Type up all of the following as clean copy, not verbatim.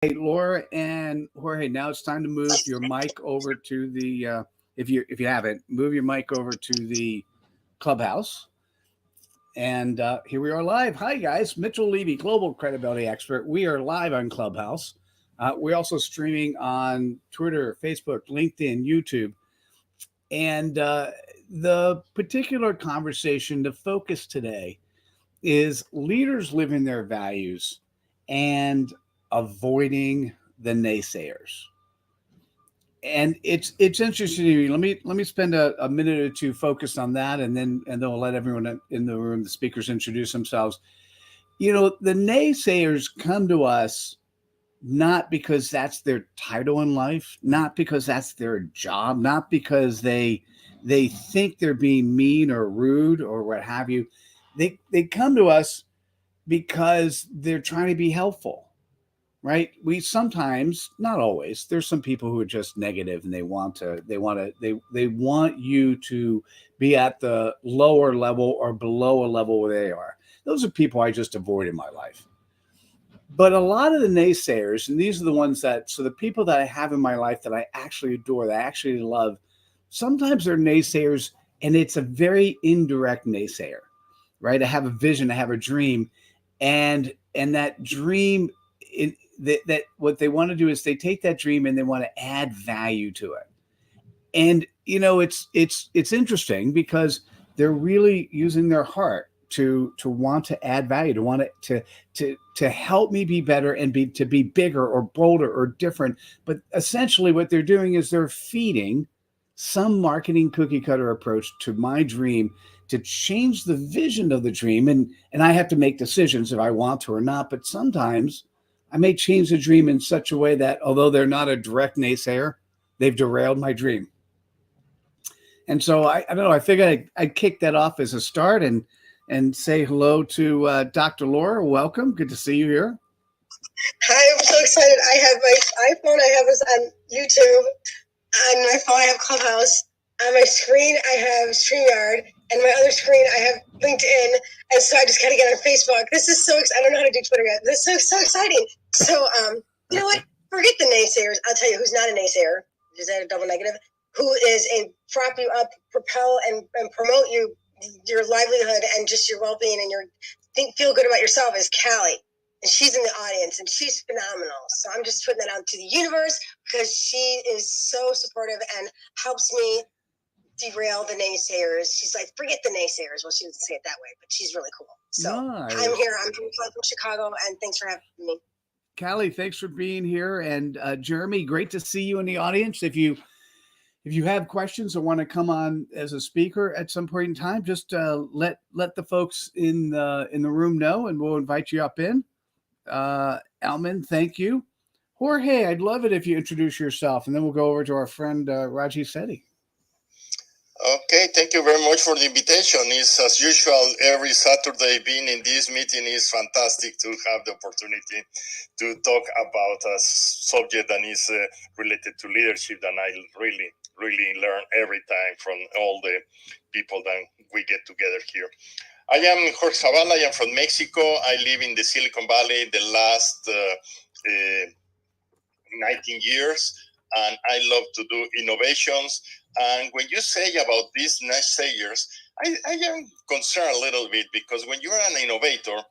Hey, Laura and Jorge, now it's time to move your mic over to the if you haven't, move your mic over to the Clubhouse. And here we are live. Hi guys, Mitchell Levy, global credibility expert. We are live on Clubhouse. We're also streaming on Twitter, Facebook, LinkedIn, YouTube. And the particular conversation, the focus today is leaders living their values and avoiding the naysayers. And it's interesting to me. Let me spend a minute or two focused on that, and then we'll let everyone in the room, the speakers, introduce themselves. You know, the naysayers come to us not because that's their title in life, not because that's their job, not because they think they're being mean or rude or what have you. They come to us because they're trying to be helpful, right? We sometimes, not always, there's some people who are just negative and they want you to be at the lower level or below a level where they are. Those are people I just avoid in my life. But a lot of the naysayers, and these are the ones so the people that I have in my life that I actually adore, that I actually love, sometimes they're naysayers, and it's a very indirect naysayer, right? I have a vision, I have a dream, and that dream, that what they want to do is they take that dream and they want to add value to it. And it's interesting because they're really using their heart to want to add value, to want to help me be better and to be bigger or bolder or different. But essentially what they're doing is they're feeding some marketing cookie cutter approach to my dream to change the vision of the dream. And I have to make decisions if I want to or not. But sometimes I may change the dream in such a way that although they're not a direct naysayer, they've derailed my dream. And so I don't know. I figured I'd kick that off as a start and say hello to Dr. Laura. Welcome. Good to see you here. Hi, I'm so excited. I have my iPhone. I have this on YouTube. On my phone, I have Clubhouse. On my screen, I have StreamYard. And my other screen, I have LinkedIn. And so I just kind of get on Facebook. This is so exciting. I don't know how to do Twitter yet. This is so exciting. So, you know what? Forget the naysayers. I'll tell you who's not a naysayer. Is that a double negative? Who is prop you up, propel, and promote your livelihood and just your well-being and feel good about yourself is Callie. And she's in the audience, and she's phenomenal. So I'm just putting that out to the universe because she is so supportive and helps me derail the naysayers. She's like, forget the naysayers. Well, she doesn't say it that way, but she's really cool. So nice. I'm here. I'm from Chicago, and thanks for having me. Callie, thanks for being here. And Jeremy, great to see you in the audience. If you have questions or want to come on as a speaker at some point in time, just let the folks in the room know, and we'll invite you up in. Alman, thank you. Jorge, I'd love it if you introduce yourself, and then we'll go over to our friend Raji Sethi. Okay, thank you very much for the invitation. It's as usual, every Saturday being in this meeting is fantastic to have the opportunity to talk about a subject that is related to leadership, and I really learn every time from all the people that we get together here. I am Jorge Zavala. I am from Mexico. I live in the Silicon Valley the last 19 years, and I love to do innovations. And when you say about these naysayers, I am concerned a little bit, because when you're an innovator,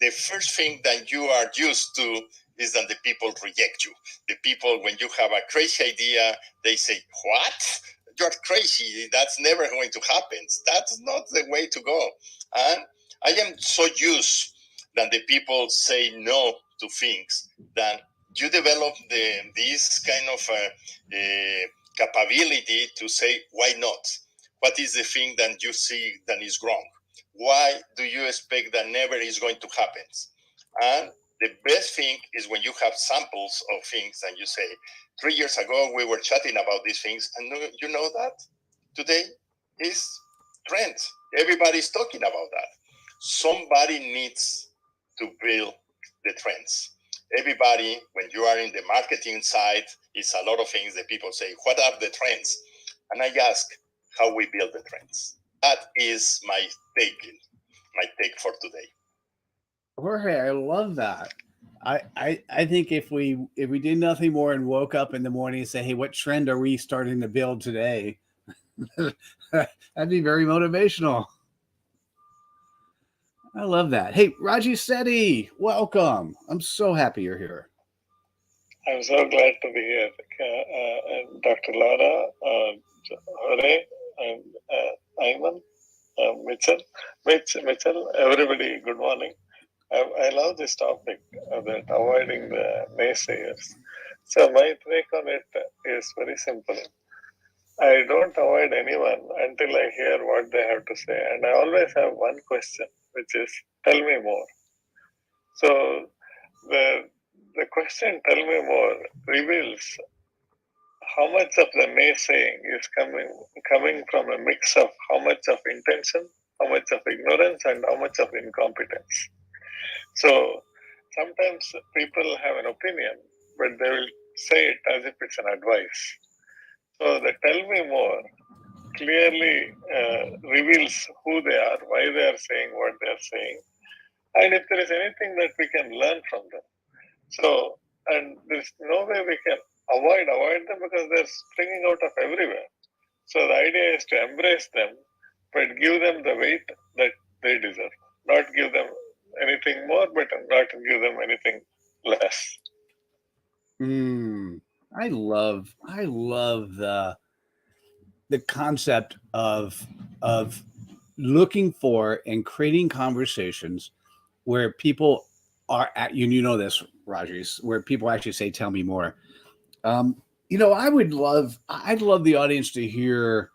the first thing that you are used to is that the people reject you. The people, when you have a crazy idea, they say, what? You're crazy. That's never going to happen. That's not the way to go. And I am so used that the people say no to things that you develop this kind of capability to say, why not? What is the thing that you see that is wrong? Why do you expect that never is going to happen? And the best thing is when you have samples of things and you say, 3 years ago, we were chatting about these things, and you know that today is trend. Everybody's talking about that. Somebody needs to build the trends. Everybody, when you are in the marketing side, it's a lot of things that people say, what are the trends? And I ask how we build the trends. That is my take for today. Jorge, I love that. I think if we did nothing more and woke up in the morning and say, hey, what trend are we starting to build today? That'd be very motivational. I love that. Hey, Raji Sethi, welcome. I'm so happy you're here. I'm so glad to be here, Dr. Laura, Hore, and Ayman, Mitchell, everybody, good morning. I love this topic, that avoiding the naysayers. So my take on it is very simple. I don't avoid anyone until I hear what they have to say. And I always have one question, which is, tell me more. So the question, tell me more, reveals how much of the naysaying is coming from a mix of how much of intention, how much of ignorance, and how much of incompetence. So sometimes people have an opinion, but they will say it as if it's an advice. So the tell me more clearly reveals who they are, why they are saying what they are saying, and if there is anything that we can learn from them. So, and there's no way we can avoid them because they're springing out of everywhere. So the idea is to embrace them, but give them the weight that they deserve. Not give them anything more, but not give them anything less. I love the concept of looking for and creating conversations where people are at you know this, Rogers, where people actually say, tell me more. I'd love the audience to hear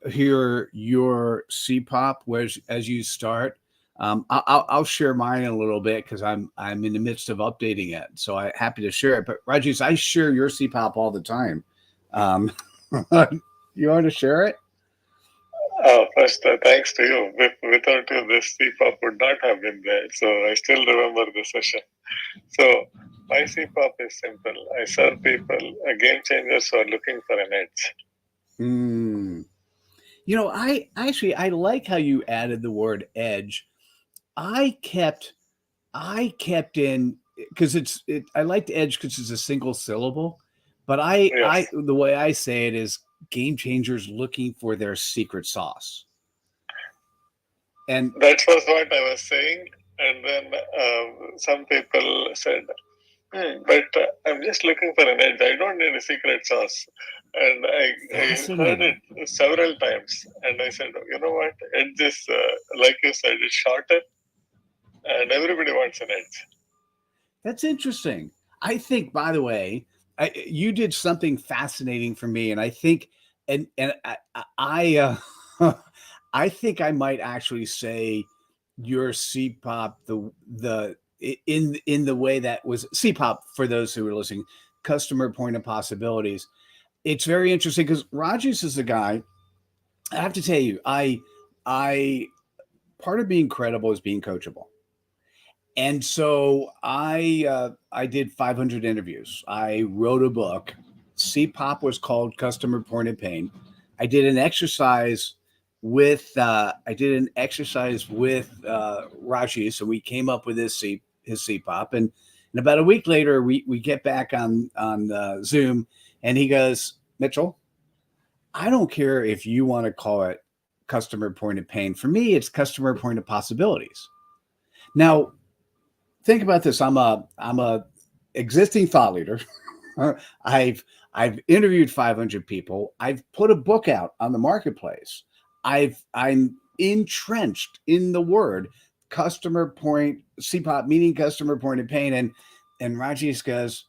your CPOP as you start. I'll share mine a little bit because I'm in the midst of updating it, so I'm happy to share it. But Rogers, I share your CPOP all the time. You want to share it? First, thanks to you. Without you, this CPOP would not have been there. So I still remember the session. So my CPOP is simple. I serve people, game changers who are looking for an edge. I like how you added the word edge. I kept in because I liked edge because it's a single syllable, but Yes. the way I say it is game changers looking for their secret sauce. And that was what I was saying. And then some people said, but I'm just looking for an edge. I don't need a secret sauce. And I heard it several times. And I said, you know what? Edge is, like you said, it's shorter. And everybody wants an edge. That's interesting. I think, by the way, you did something fascinating for me. And I think, and I I think I might actually say your CPOP in the way that was CPOP for those who are listening, customer point of possibilities. It's very interesting because Rogers is a guy. I have to tell you, I part of being credible is being coachable. And so I did 500 interviews. I wrote a book. CPOP was called Customer Point of Pain. I did an exercise with Rashi, so we came up with his CPOP, and about a week later we get back on Zoom, and he goes, Mitchell, I don't care if you want to call it customer point of pain. For me, it's customer point of possibilities. Now, think about this. I'm a existing thought leader. I've interviewed 500 people. I've put a book out on the marketplace. I'm entrenched in the word customer point CPOP, meaning customer point of pain, and Rajesh goes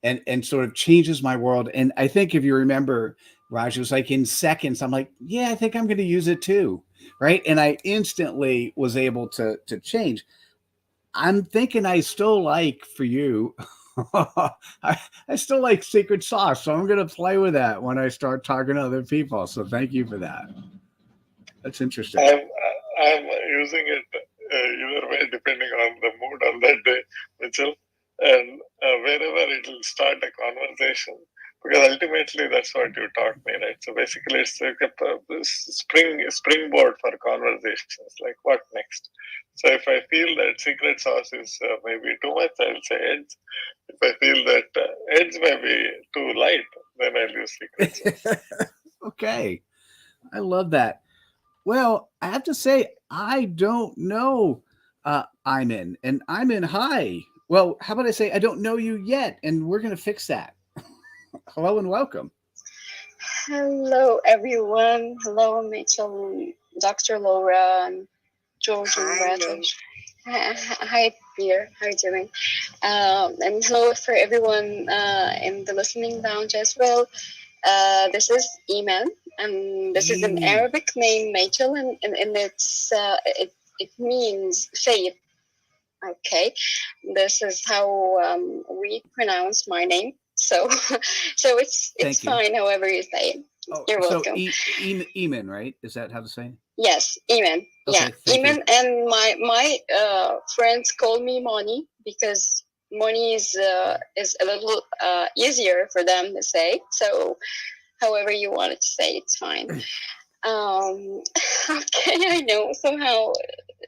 and sort of changes my world. And I think if you remember, Raj, was like in seconds, I'm like, yeah, I think I'm going to use it too, right? And I instantly was able to change. I'm thinking I still like for you. I still like secret sauce, so I'm going to play with that when I start talking to other people. So thank you for that. That's interesting. I'm using it either way, depending on the mood on that day, Mitchell. And wherever it will start a conversation, because ultimately that's what you taught me, right? So basically, it's like a springboard for conversations. Like, what next? So if I feel that secret sauce is maybe too much, I'll say eggs. If I feel that eggs may be too light, then I'll use secret sauce. Okay, I love that. Well, I have to say, I don't know I'm in, and I'm in hi. Well, how about I say I don't know you yet, and we're going to fix that. Hello and welcome. Hello, everyone. Hello, Mitchell, Dr. Laura, and George and Bradley. Hi, Peter. How are you doing? And hello for everyone in the listening lounge as well. This is Iman, and this is an Arabic name, Mitchell, and it means faith. Okay, this is how we pronounce my name. So, so it's fine. However you say it. Oh, You're welcome. So Eamon, right? Is that how to say it? Yes, Eamon. Okay, yeah, Eamon. And my friends call me Moni because Moni is a little easier for them to say. So, however you want it to say, it's fine. Okay, I know somehow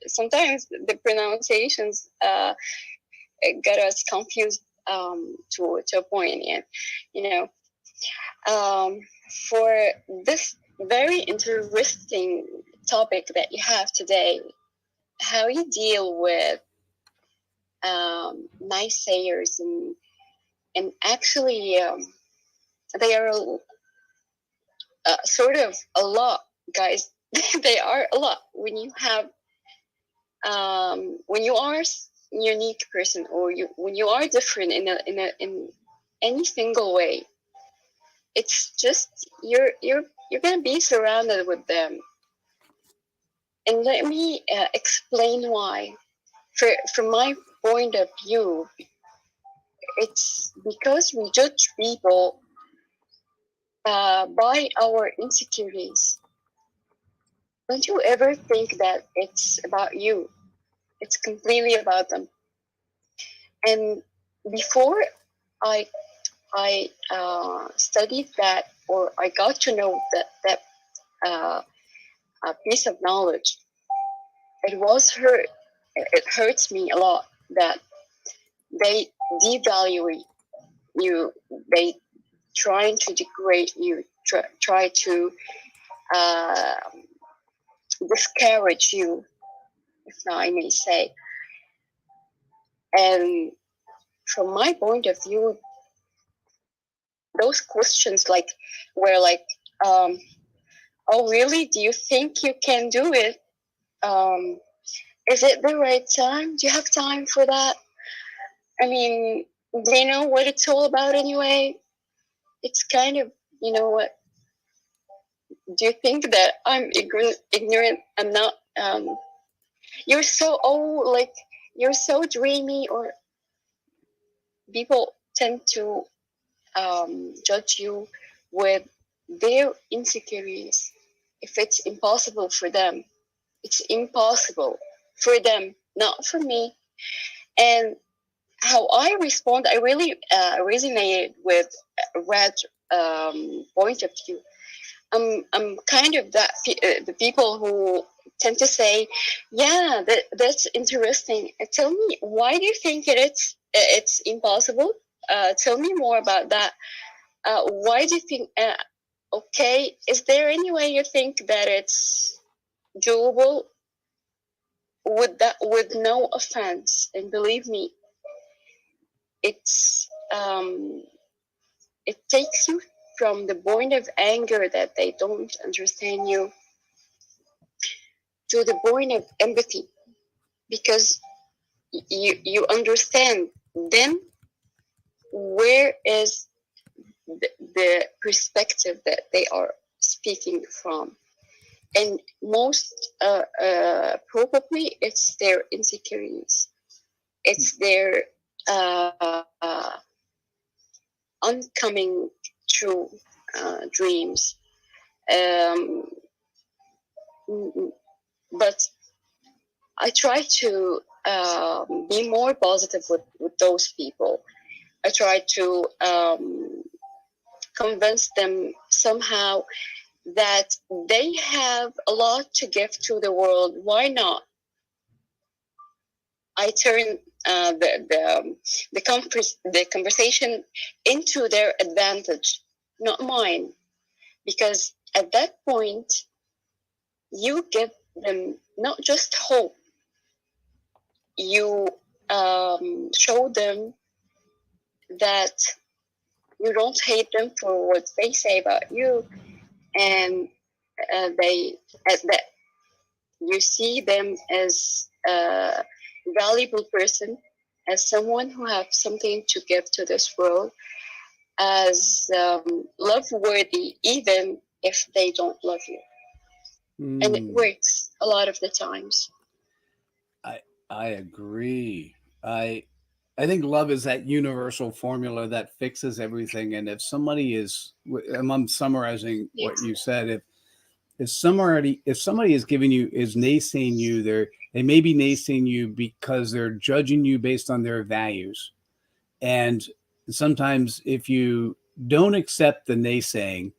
sometimes the pronunciations got us confused to a point, and you know. For this very interesting topic that you have today, how you deal with naysayers and actually they are sort of a lot, guys. They are a lot when you have when you are a unique person, or when you are different in any single way. It's just you're gonna be surrounded with them, and let me explain why. From my point of view, it's because we judge people by our insecurities. Don't you ever think that it's about you? It's completely about them. And before I studied that, or I got to know that a piece of knowledge, it hurts me a lot that they devalue you, they trying to degrade you, try to discourage you, if I may say. And from my point of view, those questions were like, oh really, do you think you can do it? Is it the right time? Do you have time for that? I mean, they know what it's all about anyway. It's kind of, you know what? Do you think that I'm ignorant? I'm not. You're so old, like you're so dreamy, or people tend to judge you with their insecurities. If it's impossible for them, it's impossible for them, not for me. And how I respond, I really resonated with Rad's point of view. I'm kind of the people who tend to say, yeah, that's interesting. Tell me, why do you think it's impossible? Tell me more about that. Why do you think? Okay, is there any way you think that it's doable? With no offense, and believe me, it's it takes you from the point of anger that they don't understand you to the point of empathy, because you understand then where is the perspective that they are speaking from. And most probably it's their insecurities, it's their oncoming true dreams. But I try to be more positive with those people. I try to convince them somehow that they have a lot to give to the world. Why not? I turn the conversation into their advantage, not mine, because at that point you give them not just hope, you show them that you don't hate them for what they say about you, and that you see them as a valuable person, as someone who have something to give to this world, as love worthy, even if they don't love you. And it works a lot of the times. I agree. I think love is that universal formula that fixes everything. And if somebody is, and I'm summarizing what you said, if somebody is giving you, is naysaying you, they may be naysaying you because they're judging you based on their values. And sometimes if you don't accept the naysaying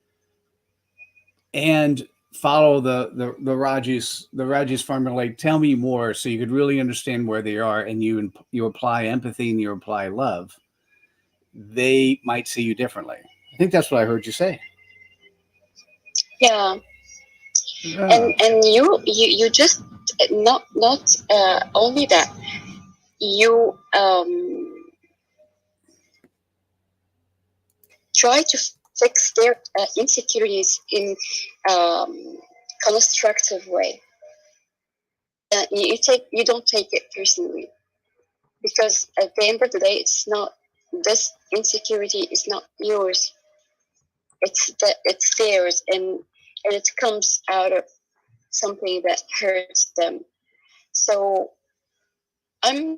and follow the Raji's formula, like, tell me more, so you could really understand where they are, and you apply empathy and you apply love, they might see you differently. I think that's what I heard you say. Yeah. And you just not only that, you try to fix their insecurities in constructive way. You don't take it personally, because at the end of the day, it's not, this insecurity is not yours. It's theirs, and it comes out of something that hurts them. So I'm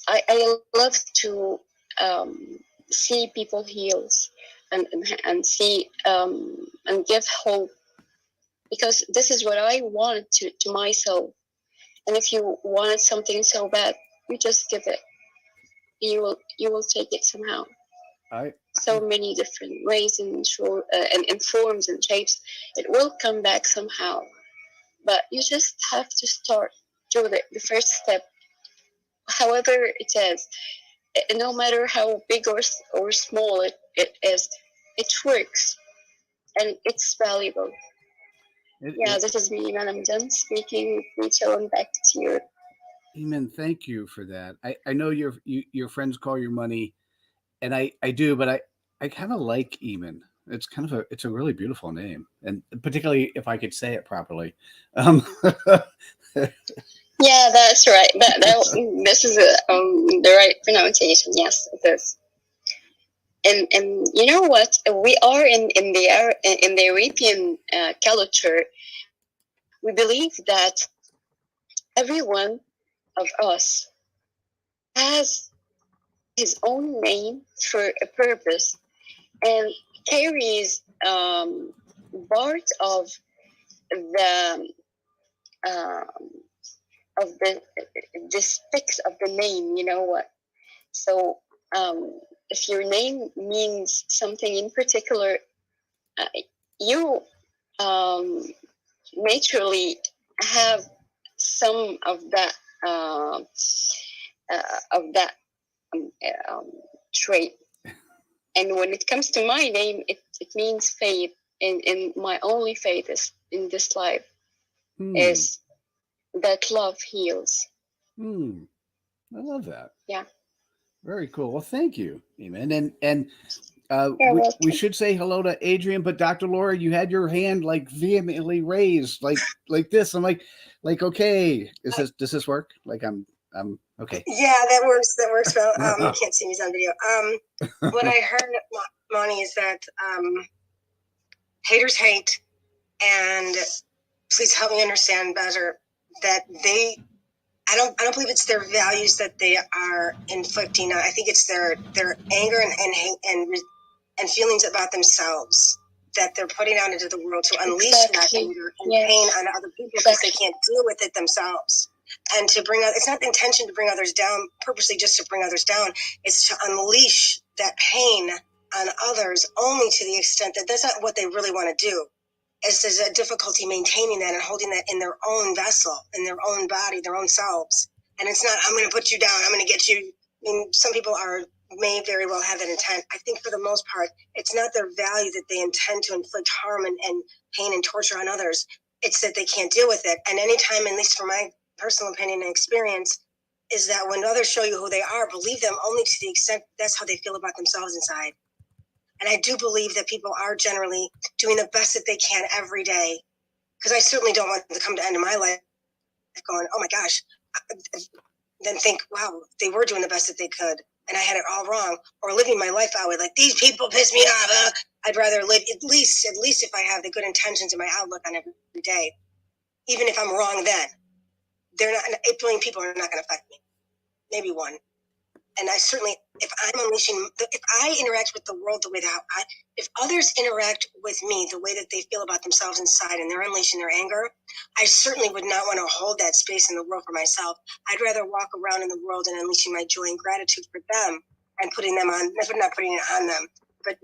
I love to see people heal and see and give hope, because this is what I wanted to myself. And if you wanted something so bad, you just give it. You will take it somehow. So many different ways and forms and shapes. It will come back somehow. But you just have to start, do the first step, however it is. No matter how big or small it is, it works, and it's valuable. This is me, Iman. I'm done speaking. Rachel, and back to you. Iman, thank you for that. I know your friends call you money, and I do, but I kind of like Iman. It's it's a really beautiful name, and particularly if I could say it properly. Yeah, that's right. This is the right pronunciation. Yes, it is. And you know what? We are in the Arabian culture. We believe that everyone of us has his own name for a purpose, and carries part of the specs of the name. You know what? So if your name means something in particular, you naturally have some of that trait. And when it comes to my name, it means faith. And my only faith is in this life is that love heals. I love that. Yeah. Very cool. Well, thank you, Iman. And we should say hello to Adrian, but Dr. Laura, you had your hand like vehemently raised, like this. I'm like, okay, does this work? Like I'm okay. Yeah, that works. That works well. You can't see me on video. What I heard, Moni, is that haters hate, and please help me understand better that I don't believe it's their values that they are inflicting on. I think it's their anger and hate and feelings about themselves that they're putting out into the world to unleash that anger and pain on other people because they can't deal with it themselves. And to bring it's not the intention to bring others down purposely just to bring others down. It's to unleash that pain on others only to the extent that that's not what they really want to do. There's a difficulty maintaining that and holding that in their own vessel, in their own body, their own selves. And it's not, I'm going to put you down, I'm going to get you. I mean, some people may very well have that intent. I think for the most part, it's not their value that they intend to inflict harm and pain and torture on others. It's that they can't deal with it. And anytime, at least from my personal opinion and experience, is that when others show you who they are, believe them only to the extent that's how they feel about themselves inside. And I do believe that people are generally doing the best that they can every day. Because I certainly don't want to come to the end of my life going, oh my gosh, then think, wow, they were doing the best that they could. And I had it all wrong. Or living my life out with like, these people piss me off. I'd rather live, at least if I have the good intentions in my outlook on every day. Even if I'm wrong then. 8 billion people are not going to affect me. Maybe one. And I certainly, if I interact with the world the way that if others interact with me the way that they feel about themselves inside and they're unleashing their anger, I certainly would not want to hold that space in the world for myself. I'd rather walk around in the world and unleashing my joy and gratitude for them and putting them on, not putting it on them, but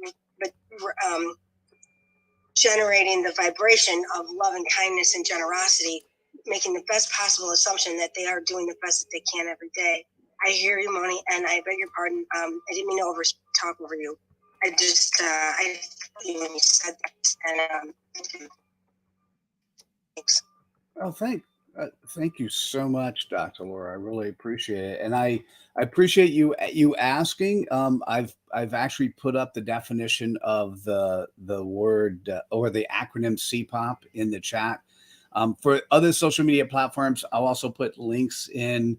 generating the vibration of love and kindness and generosity, making the best possible assumption that they are doing the best that they can every day. I hear you, Moni, and I beg your pardon. I didn't mean to talk over you. I just, I heard you when you said that, and thanks. Oh, thank you so much, Dr. Laura. I really appreciate it, and I appreciate you asking. I've actually put up the definition of the word or the acronym CPOP in the chat. For other social media platforms, I'll also put links in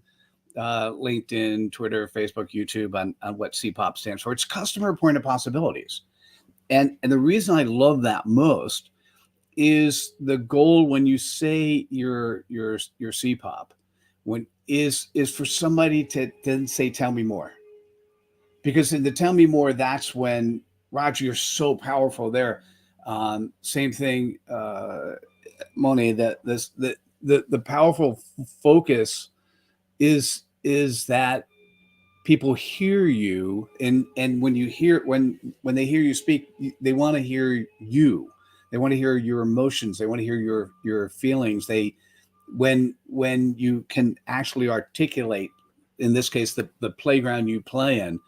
LinkedIn, Twitter, Facebook, YouTube on what CPOP stands for. It's customer point of possibilities. And the reason I love that most is the goal when you say your CPOP, is for somebody to then say, tell me more. Because in the tell me more, that's when, Roger, you're so powerful there. Same thing, Moni, that the powerful focus is that people hear you, and when you hear when they hear you speak, they want to hear you. They want to hear your emotions. They want to hear your feelings. When you can actually articulate, in this case, the playground you play in,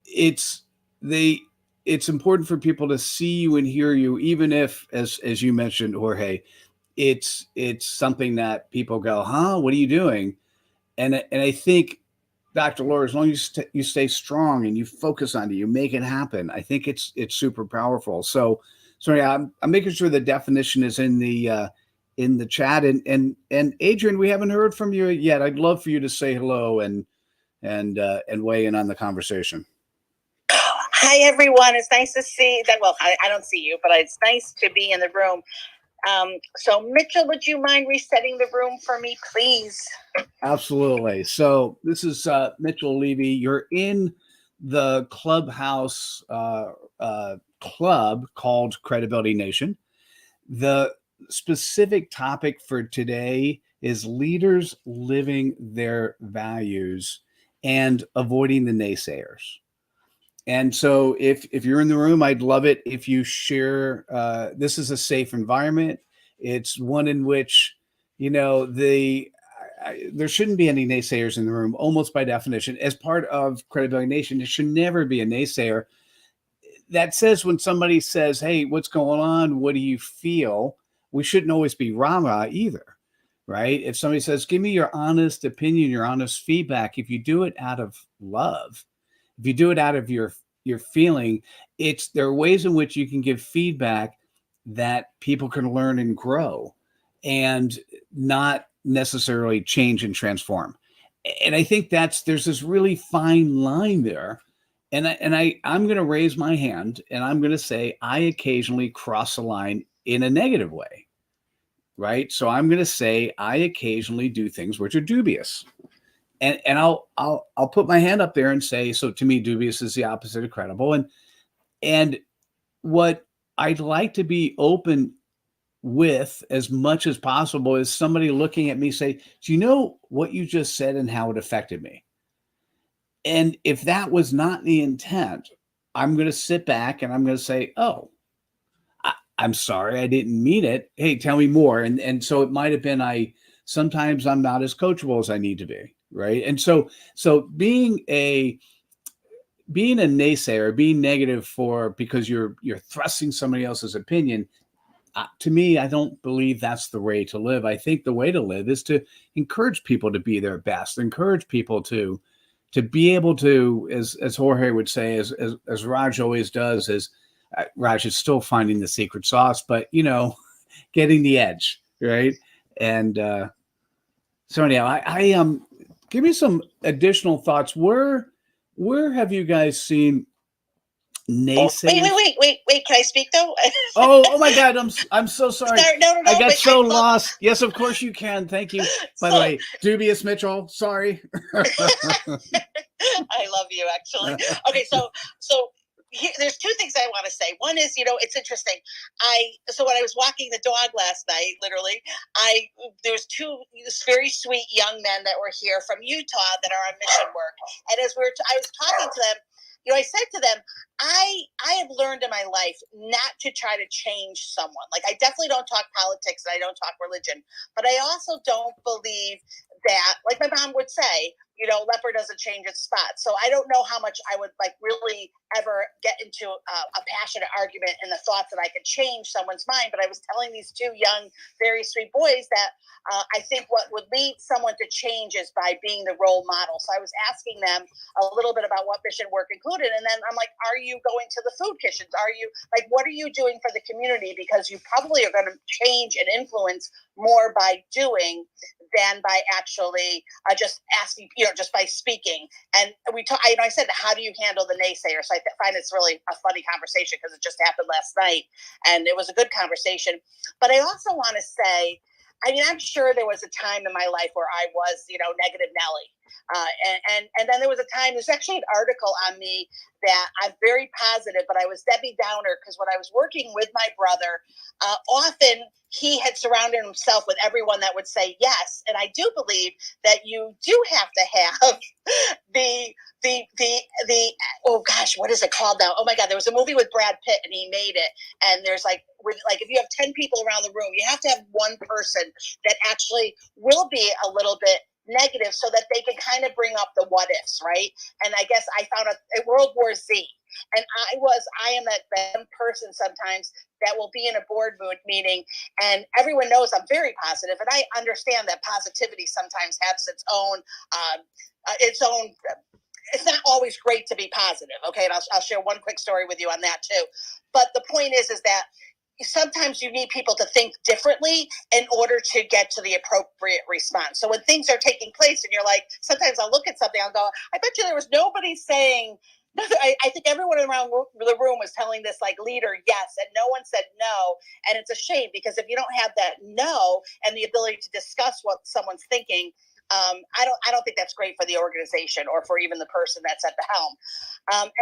it's important for people to see you and hear you, even if, as you mentioned, Jorge, it's something that people go, huh, what are you doing? And I think, Dr. Laura, as long as you stay strong and you focus on it, you make it happen, I think it's super powerful. So yeah, I'm making sure the definition is in the chat. And Adrian, we haven't heard from you yet. I'd love for you to say hello and weigh in on the conversation. Hi, everyone. It's nice to see that. Well, I don't see you, but it's nice to be in the room. So Mitchell, would you mind resetting the room for me, please? Absolutely. So this is Mitchell Levy. You're in the Clubhouse club called Credibility Nation. The specific topic for today is leaders living their values and avoiding the naysayers. And so if you're in the room, I'd love it if you share. This is a safe environment. It's one in which, there shouldn't be any naysayers in the room, almost by definition. As part of Credibility Nation, there should never be a naysayer. That says when somebody says, hey, what's going on? What do you feel? We shouldn't always be rah-rah either, right? If somebody says, give me your honest opinion, your honest feedback, if you do it out of love, if you do it out of your feeling, there are ways in which you can give feedback that people can learn and grow and not necessarily change and transform. And I think there's this really fine line there. And I'm going to raise my hand and I'm going to say, I occasionally cross a line in a negative way, right? So I'm going to say, I occasionally do things which are dubious. And I'll put my hand up there and say, so to me, dubious is the opposite of credible. And what I'd like to be open with as much as possible is somebody looking at me say, do you know what you just said and how it affected me? And if that was not the intent, I'm going to sit back and I'm going to say, oh, I'm sorry, I didn't mean it. Hey, tell me more. And so it might have been, sometimes I'm not as coachable as I need to be. Right. And so being a naysayer, being negative because you're thrusting somebody else's opinion, to me, I don't believe that's the way to live. I think the way to live is to encourage people to be their best, encourage people to be able to, as Jorge would say, as Raj always does, Raj is still finding the secret sauce, but getting the edge, right? And so anyhow, I give me some additional thoughts. Where have you guys seen naysayers? Wait. Can I speak though? Oh my God! I'm so sorry. No. I got so lost. Yes, of course you can. Thank you. By the way, dubious Mitchell. Sorry. I love you, actually. Okay, so there's two things I want to say. One is, it's interesting. So when I was walking the dog last night, literally, there's two very sweet young men that were here from Utah that are on mission work, and as I was talking to them. I said to them, I have learned in my life not to try to change someone. Like, I definitely don't talk politics and I don't talk religion, but I also don't believe that, like my mom would say, leopard doesn't change its spot. So I don't know how much I would really ever get into a passionate argument in the thoughts that I could change someone's mind. But I was telling these two young, very sweet boys that I think what would lead someone to change is by being the role model. So I was asking them a little bit about what mission work included. And then I'm like, are you going to the food kitchens? What are you doing for the community? Because you probably are going to change and influence more by doing than by actually just asking, just by speaking. And we talk, I said, how do you handle the naysayers? So I find it's really a funny conversation because it just happened last night and it was a good conversation. But I also want to say, I'm sure there was a time in my life where I was, negative Nelly. And then there was a time, there's actually an article on me that I'm very positive, but I was Debbie Downer because when I was working with my brother, often he had surrounded himself with everyone that would say yes. And I do believe that you do have to have the oh gosh, what is it called now? Oh my God, there was a movie with Brad Pitt and he made it. And there's if you have 10 people around the room, you have to have one person that actually will be a little bit negative so that they can kind of bring up the what ifs, right? And I guess I found a World War Z. And I am that person sometimes that will be in a board meeting and everyone knows I'm very positive. And I understand that positivity sometimes has its own, it's not always great to be positive. Okay. And I'll share one quick story with you on that too. But the point is that sometimes you need people to think differently in order to get to the appropriate response. So when things are taking place and you're like, sometimes I'll look at something, I'll go, I bet you there was nobody saying, I think everyone around the room was telling this leader yes, and no one said no. And it's a shame because if you don't have that no and the ability to discuss what someone's thinking, I don't think that's great for the organization or for even the person that's at the helm.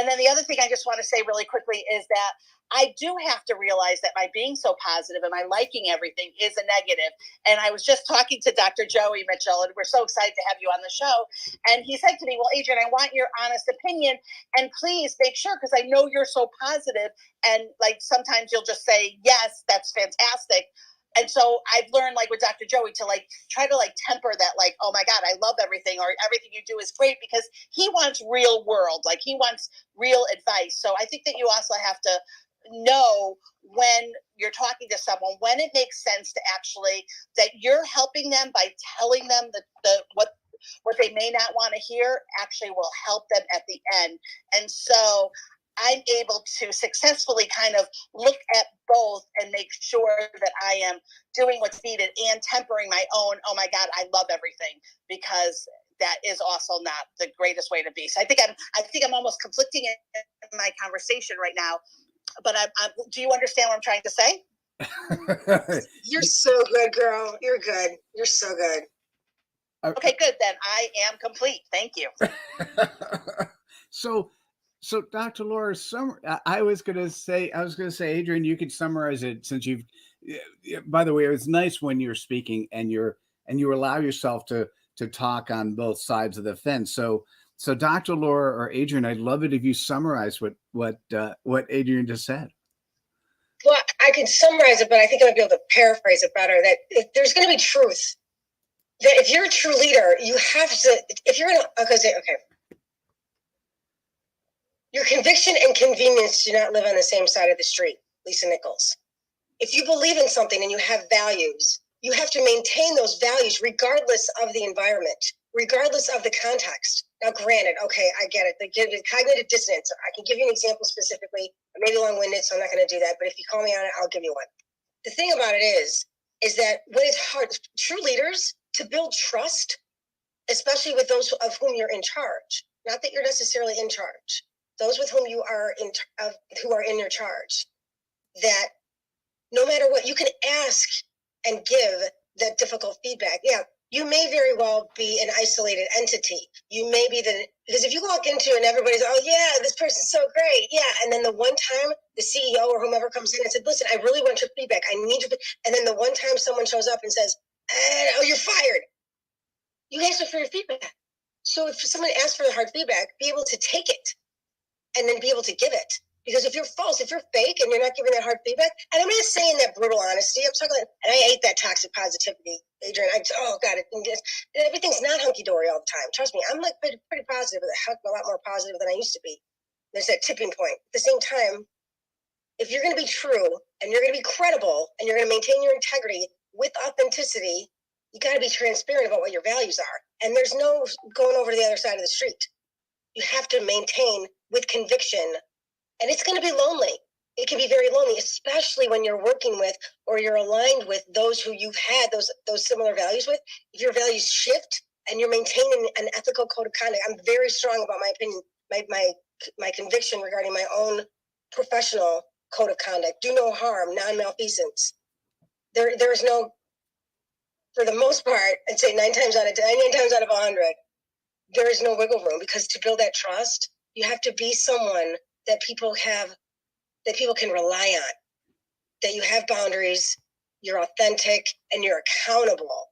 And then the other thing I just want to say really quickly is that I do have to realize that my being so positive and my liking everything is a negative. And I was just talking to Dr. Joey Mitchell, and we're so excited to have you on the show. And he said to me, well, Adrienne, I want your honest opinion. And please make sure, because I know you're so positive. And sometimes you'll just say, yes, that's fantastic. And so I've learned with Dr. Joey to try to temper that, oh my God, I love everything, or everything you do is great, because he wants real world, he wants real advice. So I think that you also have to know when you're talking to someone, when it makes sense to actually, that you're helping them by telling them what they may not want to hear actually will help them at the end. And so I'm able to successfully kind of look at both and make sure that I am doing what's needed and tempering my own, oh my God, I love everything, because that is also not the greatest way to be. So I think I'm almost conflicting in my conversation right now, but do you understand what I'm trying to say? You're so good, girl. You're good. You're so good. Okay, good. Then I am complete. Thank you. So Dr. Laura, I was going to say, Adrienne, you could summarize it since by the way, it was nice when you're speaking and you allow yourself to talk on both sides of the fence. So So Dr. Laura or Adrian, I'd love it if you summarize what Adrian just said. Well, I could summarize it, but I think I might be able to paraphrase it better. That if there's going to be truth. That if you're a true leader, you have to. If you're okay. Your conviction and convenience do not live on the same side of the street. Lisa Nichols. If you believe in something and you have values, you have to maintain those values regardless of the environment, regardless of the context. Now, granted, okay, I get it. The cognitive dissonance. I can give you an example specifically. It may be long-winded, so I'm not going to do that. But if you call me on it, I'll give you one. The thing about it is that when it's hard, true leaders, to build trust, especially with those of whom you're in charge, not that you're necessarily in charge, those with whom you are who are in your charge, that no matter what, you can ask and give that difficult feedback. Yeah, you may very well be an isolated entity. You may be because if you walk into and everybody's, oh yeah, this person's so great, yeah, and then the one time the CEO or whomever comes in and said, listen, I really want your feedback. I need your, and then the one time someone shows up and says, oh, you're fired. You asked for your feedback. So if someone asks for the hard feedback, be able to take it and then be able to give it. Because if you're false, if you're fake and you're not giving that hard feedback, and I'm not saying that brutal honesty, I'm talking about, and I hate that toxic positivity, Adrian. Oh God, everything's not hunky-dory all the time. Trust me, I'm like pretty positive, a lot more positive than I used to be. There's that tipping point. At the same time, if you're going to be true and you're going to be credible and you're going to maintain your integrity with authenticity, you got to be transparent about what your values are. And there's no going over to the other side of the street. You have to maintain with conviction. And it's going to be lonely. It can be very lonely, especially when you're working with or you're aligned with those who you've had those similar values with. If your values shift and you're maintaining an ethical code of conduct, I'm very strong about my opinion, my conviction regarding my own professional code of conduct. Do no harm, non-malfeasance. There is no, for the most part, I'd say 9 times out of 100, there is no wiggle room, because to build that trust, you have to be someone that people can rely on, that you have boundaries, you're authentic, and you're accountable,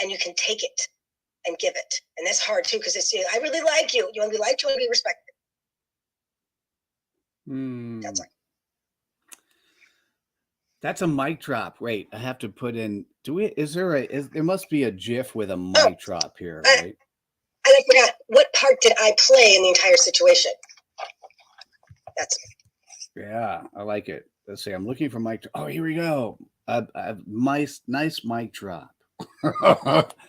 and you can take it and give it. And that's hard too, because it's, I really like you. You want to be liked, you want to be respected. That's like. That's a mic drop. Wait, I have to put in. There must be a GIF with a mic drop here, right? And I forgot, what part did I play in the entire situation? Yeah, I like it. Let's see. I'm looking for mic. Oh, here we go. A nice mic drop.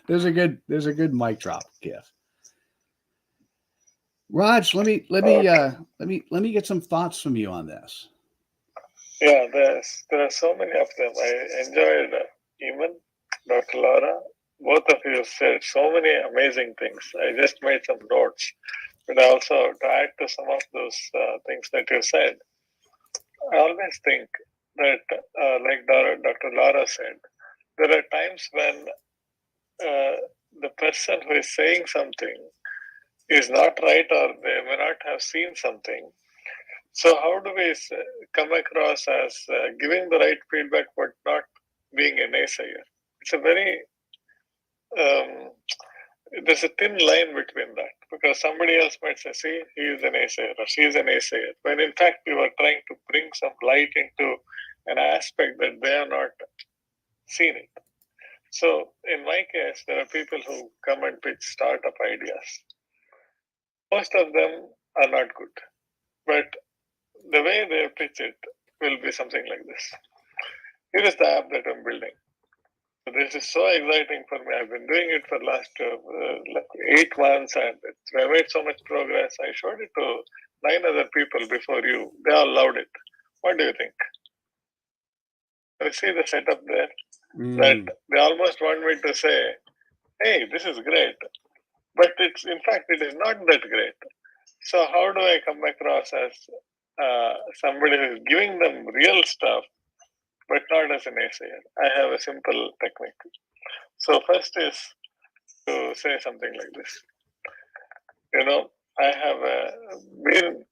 There's a good mic drop GIF. Raj, let me get some thoughts from you on this. Yeah, there are so many of them. I enjoyed even Dr. Laura. Both of you said so many amazing things. I just made some notes, but also to add to some of those things that you said. I always think that, like Dr. Laura said, there are times when the person who is saying something is not right, or they may not have seen something. So how do we come across as giving the right feedback but not being a naysayer? It's a very, there's a thin line between that, because somebody else might say, see, he is a naysayer or she is a naysayer, when in fact we were trying to bring some light into an aspect that they have not seen it. So in my case, there are people who come and pitch startup ideas. Most of them are not good, but the way they pitch it will be something like this. Here is the app that I'm building. This is so exciting for me. I've been doing it for the last 8 months, and I made so much progress. I showed it to 9 other people before you. They all loved it. What do you think? You see the setup there? That they almost want me to say, hey, this is great. But in fact, it is not that great. So how do I come across as somebody who is giving them real stuff, but not as a naysayer? I have a simple technique. So first is to say something like this. I have been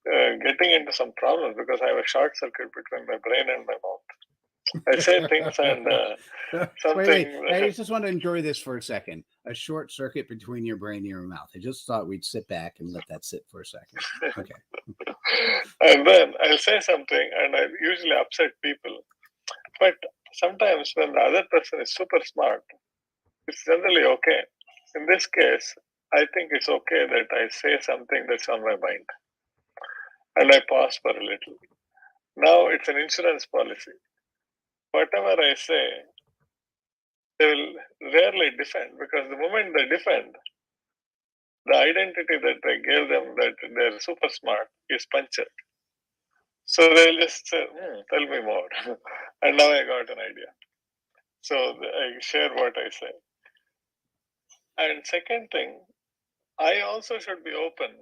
getting into some problems because I have a short circuit between my brain and my mouth. I say things and something. Wait. I just want to enjoy this for a second. a short circuit between your brain and your mouth. I just thought we'd sit back and let that sit for a second. Okay. And then I'll say something, and I usually upset people. But sometimes when the other person is super smart, it's generally okay. In this case, I think it's okay that I say something that's on my mind. And I pause for a little. Now it's an insurance policy. Whatever I say, they will rarely defend, because the moment they defend, the identity that I gave them, that they're super smart, is punctured. So they'll just say, tell me more. And now I got an idea. So I share what I say. And second thing, I also should be open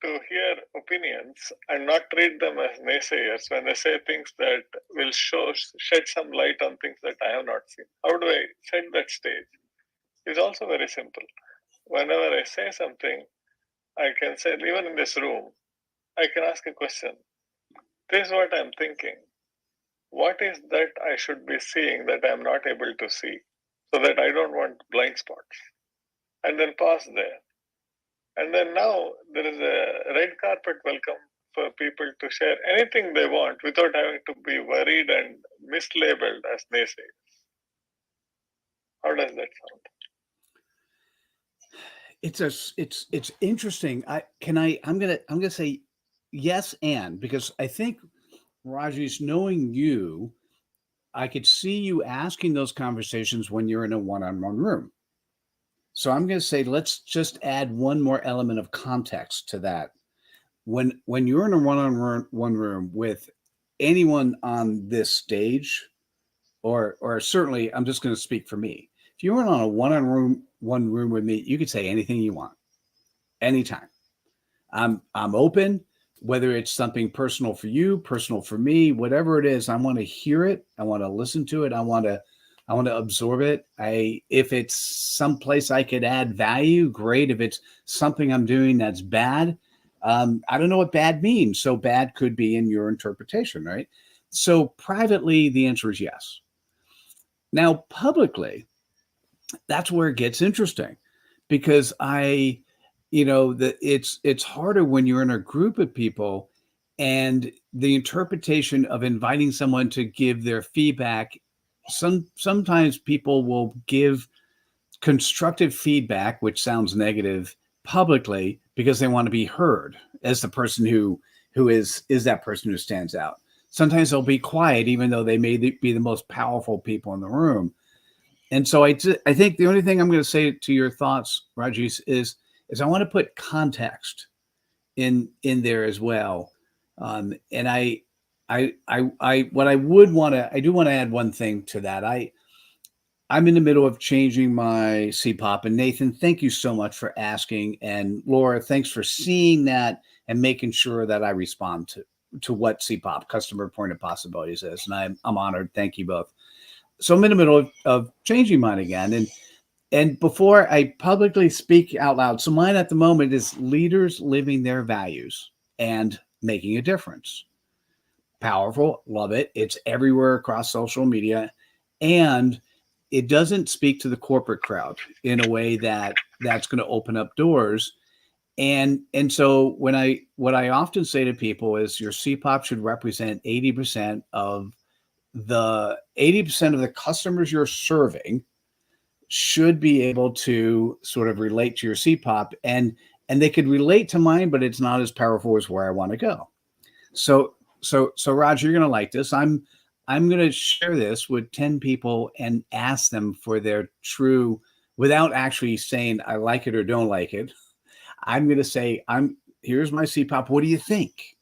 to hear opinions and not treat them as naysayers when they say things that will shed some light on things that I have not seen. How do I set that stage? It's also very simple. Whenever I say something, I can say, even in this room, I can ask a question. This is what I'm thinking. What is that I should be seeing that I'm not able to see, so that I don't want blind spots? And then pause there. And then now there is a red carpet welcome for people to share anything they want without having to be worried and mislabeled as naysayers. How does that sound? It's interesting. I'm gonna say yes, and because I think, Rajesh, knowing you, I could see you asking those conversations when you're in a one-on-one room. So I'm going to say, let's just add one more element of context to that. When you're in a one-on-one room with anyone on this stage, or certainly, I'm just going to speak for me. If you were on a one room with me, you could say anything you want, anytime. I'm open. Whether it's something personal for you, personal for me, whatever it is, I want to hear it. I want to listen to it. I want to absorb it. If it's someplace I could add value, great. If it's something I'm doing that's bad, I don't know what bad means. So bad could be in your interpretation, right? So privately, the answer is yes. Now, publicly, that's where it gets interesting, because it's harder when you're in a group of people, and the interpretation of inviting someone to give their feedback. Sometimes people will give constructive feedback, which sounds negative, publicly, because they want to be heard as the person who is that person who stands out. Sometimes they'll be quiet, even though they may be the most powerful people in the room. And so I think the only thing I'm going to say to your thoughts, Rajesh, is I want to put context in there as well. And I do want to add one thing to that. I'm in the middle of changing my CPOP, and Nathan, thank you so much for asking. And Laura, thanks for seeing that and making sure that I respond to what CPOP, Customer Pointed Possibilities, is. And I'm honored. Thank you both. So I'm in the middle of changing mine again. And before I publicly speak out loud, so mine at the moment is leaders living their values and making a difference. Powerful, love it. It's everywhere across social media, and it doesn't speak to the corporate crowd in a way that's going to open up doors. And so what I often say to people is, your CPOP should represent 80% of the customers you're serving should be able to sort of relate to your CPOP, and they could relate to mine, but it's not as powerful as where I want to go. So Raj, you're going to like this. I'm going to share this with 10 people and ask them for their true, without actually saying I like it or don't like it. I'm going to say, here's my CPOP. What do you think?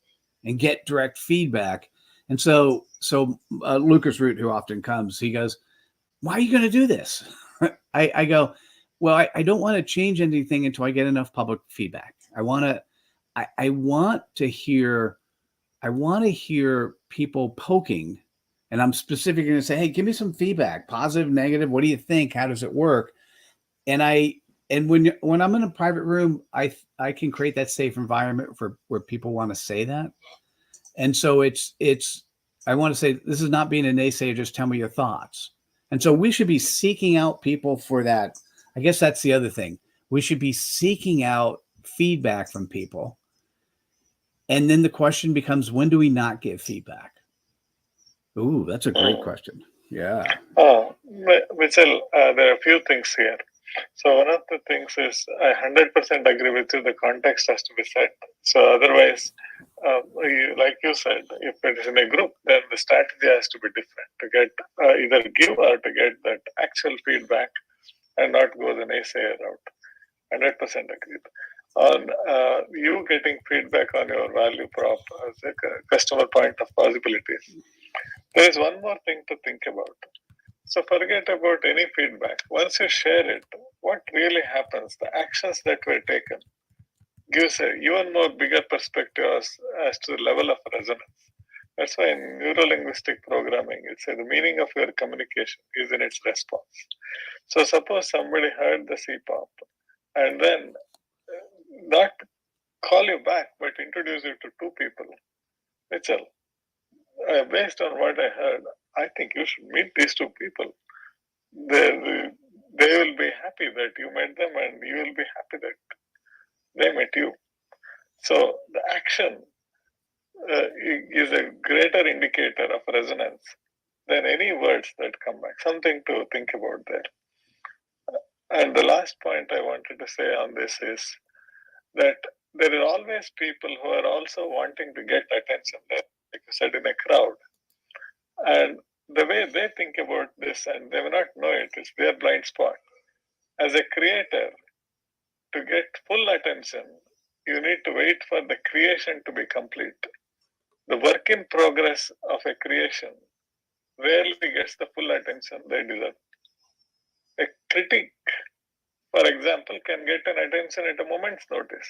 And get direct feedback. And so Lucas Root, who often comes, he goes, why are you going to do this? I go, well, I don't want to change anything until I get enough public feedback. I want to hear people poking, and I'm specifically going to say, hey, give me some feedback, positive, negative. What do you think? How does it work? And when I'm in a private room, I can create that safe environment for where people want to say that. And so I want to say, this is not being a naysayer, just tell me your thoughts. And so we should be seeking out people for that. I guess that's the other thing. We should be seeking out feedback from people. And then the question becomes, when do we not give feedback? Ooh, that's a great question. Yeah. Mitchell, there are a few things here. So one of the things is I 100% agree with you. The context has to be set. So otherwise, like you said, if it is in a group, then the strategy has to be different to get either give or to get that actual feedback and not go the naysayer route. 100% agreed. On you getting feedback on your value prop as a customer point of possibilities, there is one more thing to think about. So forget about any feedback. Once you share it, what really happens, the actions that were taken, gives a even more bigger perspective as to the level of resonance. That's why in neuro-linguistic programming, it's the meaning of your communication is in its response. So suppose somebody heard the CPOP and then not call you back, but introduce you to two people. Mitchell, based on what I heard, I think you should meet these two people. They will be happy that you met them, and you will be happy that they met you. So the action is a greater indicator of resonance than any words that come back. Something to think about there. And the last point I wanted to say on this is that there are always people who are also wanting to get attention, like you said, in a crowd. And the way they think about this, and they may not know it, is their blind spot. As a creator, to get full attention, you need to wait for the creation to be complete. The work in progress of a creation rarely gets the full attention they deserve. A critic, for example, can get an attention at a moment's notice.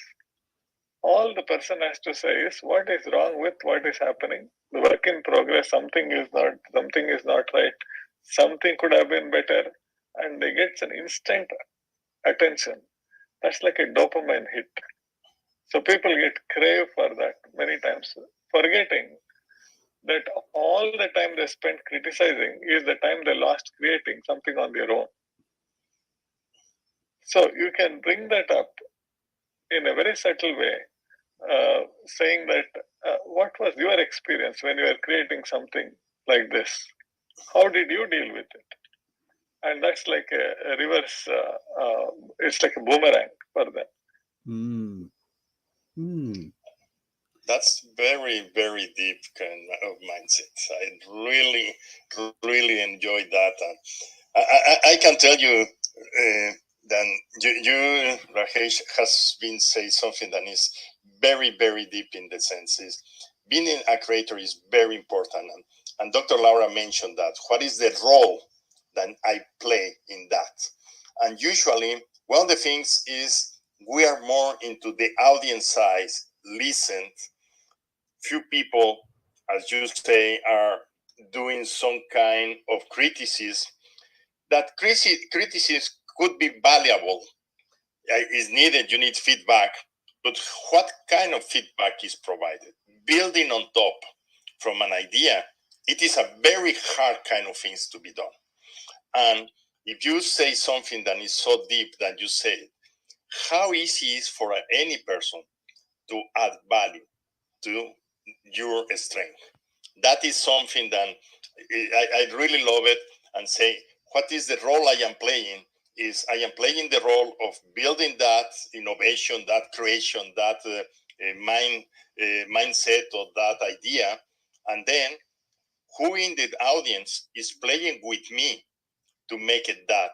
All the person has to say is what is wrong with what is happening. The work in progress, something is not right, something could have been better, and they get an instant attention. That's like a dopamine hit. So people get crave for that many times, forgetting that all the time they spent criticizing is the time they lost creating something on their own. So you can bring that up in a very subtle way, saying that what was your experience when you were creating something like this? How did you deal with it? And that's like a reverse, it's like a boomerang for them. That's very, very deep kind of mindset. I really enjoyed that. I can tell you that you, Rajesh, has been saying something that is very, very deep in the sense is being a creator is very important. And Dr. Laura mentioned that. What is the role that I play in that? And usually, one of the things is we are more into the audience size, listened. Few people, as you say, are doing some kind of criticism. That criticism could be valuable. Is needed. You need feedback. But what kind of feedback is provided? Building on top from an idea, it is a very hard kind of things to be done. And if you say something that is so deep that you say it, how easy is for any person to add value to your strength? That is something that I really love it, and say, what is the role I am playing? Is I am playing the role of building that innovation, that creation, that mindset of that idea, and then who in the audience is playing with me to make it that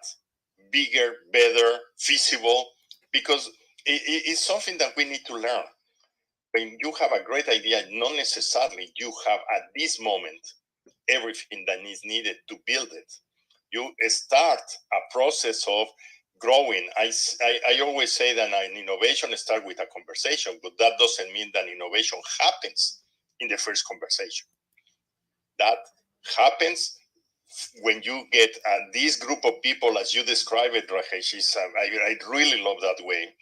bigger, better, feasible, because it's something that we need to learn. When you have a great idea, not necessarily you have at this moment everything that is needed to build it. You start a process of growing. I always say that an innovation starts with a conversation, but that doesn't mean that innovation happens in the first conversation. That happens when you get this group of people, as you describe it, Rajesh. I really love that way,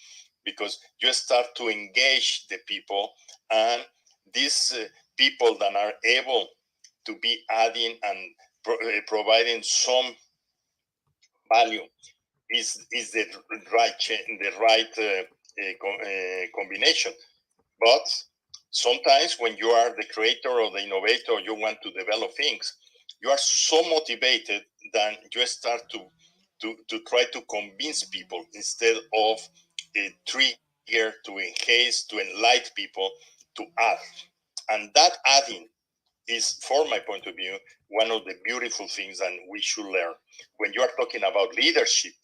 because you start to engage the people, and these people that are able to be adding and providing some value is the right combination. But sometimes when you are the creator or the innovator, you want to develop things, you are so motivated that you start to try to convince people instead of a trigger to enhance, to enlighten people to add. And that adding is, from my point of view, one of the beautiful things that we should learn. When you are talking about leadership,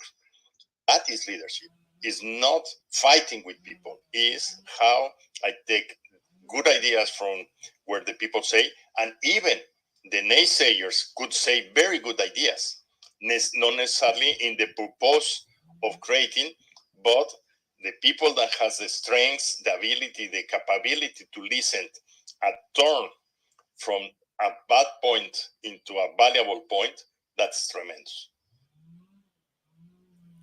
that is leadership. Is not fighting with people, is how I take good ideas from where the people say, and even the naysayers could say very good ideas, not necessarily in the purpose of creating, but the people that has the strengths, the ability, the capability to listen and turn from a bad point into a valuable point, that's tremendous.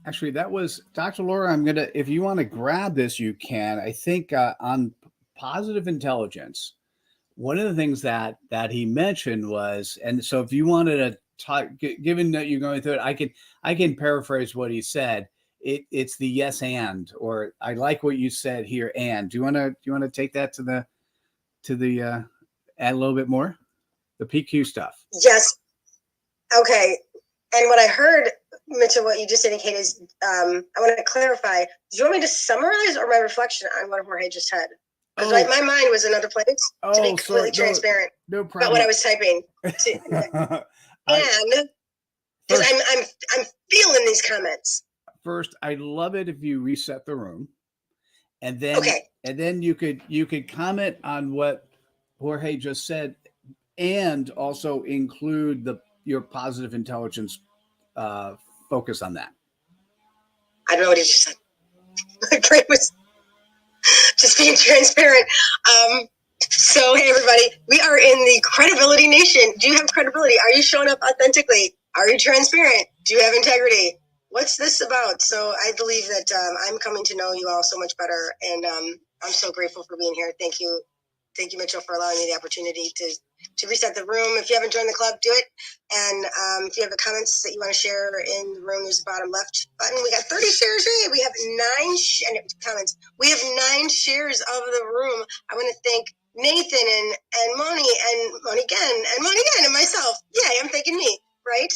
Actually, that was Dr. Laura. I'm going to, if you want to grab this, you can. I think on positive intelligence, one of the things that he mentioned was, and so if you wanted to talk, given that you're going through it, I can paraphrase what he said. It's the yes and, or I like what you said here. And do you want to take that to the add a little bit more, the PQ stuff? Yes. Okay. And what I heard, Mitchell, what you just indicated is, I want to clarify. Do you want me to summarize or my reflection on what Jorge just said? Because my mind was another place, to be completely transparent. No problem. About what I was typing. And because I'm feeling these comments. First, I'd love it if you reset the room, and then you could comment on what Jorge just said, and also include your positive intelligence focus on that. I don't know what he just said. My brain was just being transparent. So, hey, everybody, we are in the Credibility Nation. Do you have credibility? Are you showing up authentically? Are you transparent? Do you have integrity? What's this about? So I believe that I'm coming to know you all so much better, and I'm so grateful for being here. Thank you. Thank you, Mitchell, for allowing me the opportunity to reset the room. If you haven't joined the club, do it. And if you have comments that you want to share in the room, there's the bottom left button. We got 30 shares. Hey, we have 9 comments. We have 9 shares of the room. I want to thank Nathan and Moni again and myself. Yeah, I'm thanking me, right?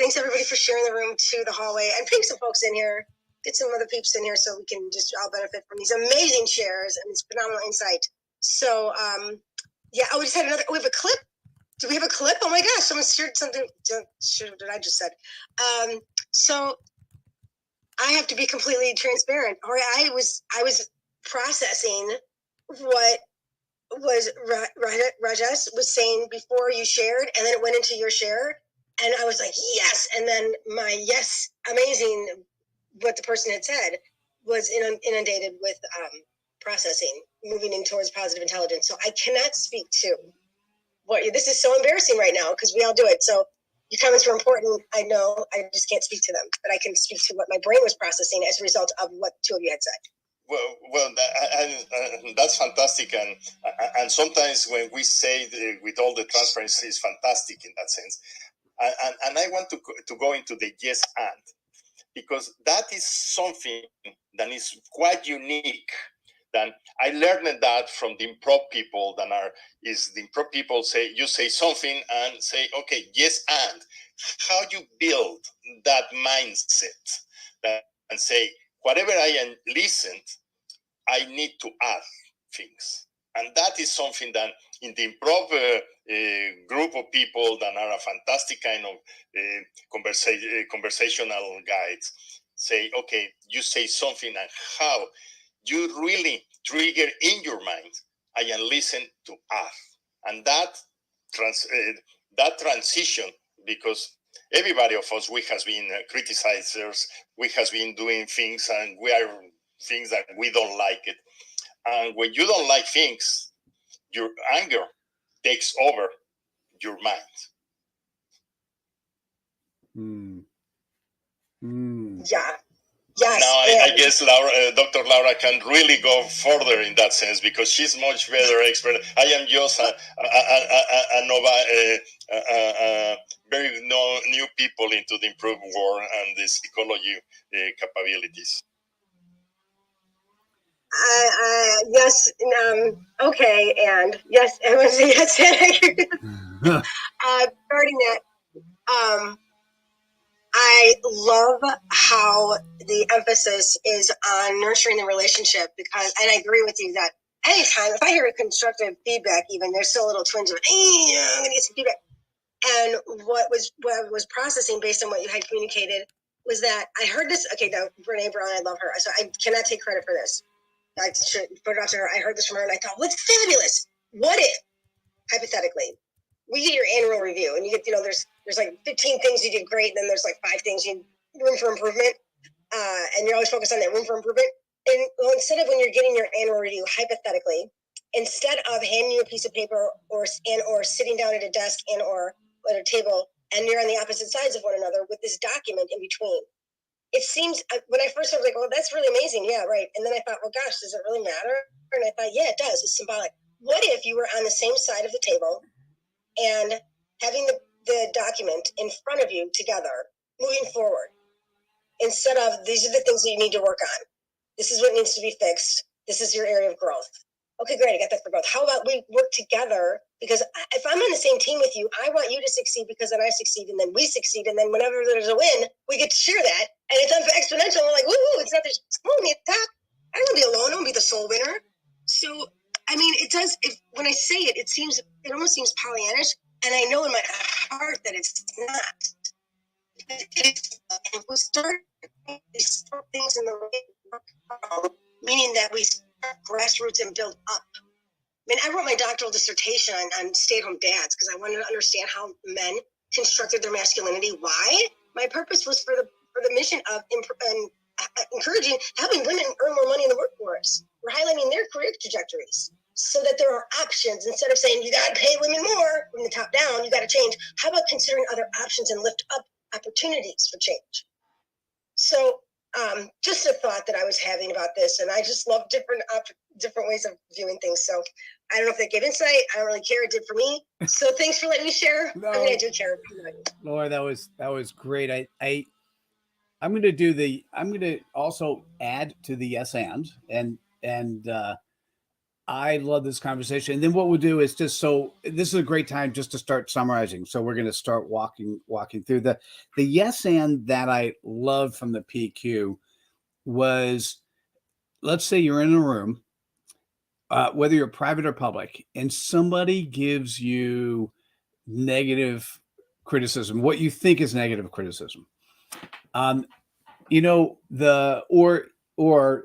Thanks everybody for sharing the room to the hallway and ping some folks in here. Get some other peeps in here so we can just all benefit from these amazing shares and this phenomenal insight. So, yeah, we just had we have a clip. Do we have a clip? Oh my gosh, someone shared something. That I just said. So I have to be completely transparent. Or I was processing what was Rajesh was saying before you shared, and then it went into your share, and I was like, yes. And then my yes, amazing, what the person had said was inundated with processing, moving in towards positive intelligence. So I cannot speak to what this is so embarrassing right now because we all do it. So your comments were important. I know I just can't speak to them, but I can speak to what my brain was processing as a result of what 2 of you had said. Well, that's fantastic, and sometimes when we say with all the transparency, is fantastic in that sense, and I want to go into the yes and, because that is something that is quite unique. Then I learned that from the improv people the improv people say, you say something and say, okay, yes, and how you build that mindset and say, whatever I listened, I need to add things. And that is something that in the improv group of people that are a fantastic kind of conversational guides say, okay, you say something and how you really trigger in your mind, I can listen to add. And that transition, because everybody of us, we has been criticizers, we has been doing things and we are things that we don't like it. And when you don't like things, your anger takes over your mind. Yeah. Yes. Now, I guess Dr. Laura can really go further in that sense because she's much better expert. I am just a very new people into the improved world and the psychology capabilities. Yes. Okay. And yes, I was yes. Regarding that, I love how the emphasis is on nurturing the relationship because, and I agree with you that anytime if I hear a constructive feedback, even there's still a little twinge of, hey, I'm going to get some feedback. And what I was processing based on what you had communicated was that I heard this. Okay, now Brene Brown, I love her, so I cannot take credit for this. I should put it out to her. I heard this from her, and I thought, what's fabulous? What if, hypothetically, we get your annual review, and you get, there's like 15 things you did great, and then there's like 5 things you room for improvement, and you're always focused on that room for improvement. And well, instead of when you're getting your annual review, hypothetically, instead of handing you a piece of paper or sitting down at a desk and or at a table, and you're on the opposite sides of one another with this document in between. It seems, when I first started, like, well, that's really amazing. Yeah, right. And then I thought, well, gosh, does it really matter? And I thought, yeah, it does. It's symbolic. What if you were on the same side of the table and having the document in front of you together, moving forward, instead of these are the things that you need to work on. This is what needs to be fixed. This is your area of growth. Okay, great. I got that for growth. How about we work together? Because if I'm on the same team with you, I want you to succeed because then I succeed and then we succeed. And then whenever there's a win, we get to share that. And it's exponential. We're like, woo, it's not just me at the top. I don't want to be alone. I want to be the sole winner. So, I mean, it does, when I say it, it almost seems Pollyannish. And I know in my heart that it's not. If we start these things in the right, meaning that we start grassroots and build up. I mean, I wrote my doctoral dissertation on stay-at-home dads because I wanted to understand how men constructed their masculinity. Why? My purpose was for the mission of encouraging, helping women earn more money in the workforce. We're highlighting their career trajectories so that there are options. Instead of saying, you got to pay women more from the top down, you got to change. How about considering other options and lift up opportunities for change? So just a thought that I was having about this, and I just love different ways of viewing things. So I don't know if that gave insight. I don't really care. It did for me. So thanks for letting me share. No. I mean, I do care. Laura, that was great. I'm going to also add to the yes and I love this conversation. And then what we'll do is this is a great time just to start summarizing. So we're going to start walking through the yes and that I love from the PQ was, let's say you're in a room, whether you're private or public, and somebody gives you negative criticism, what you think is negative criticism. Or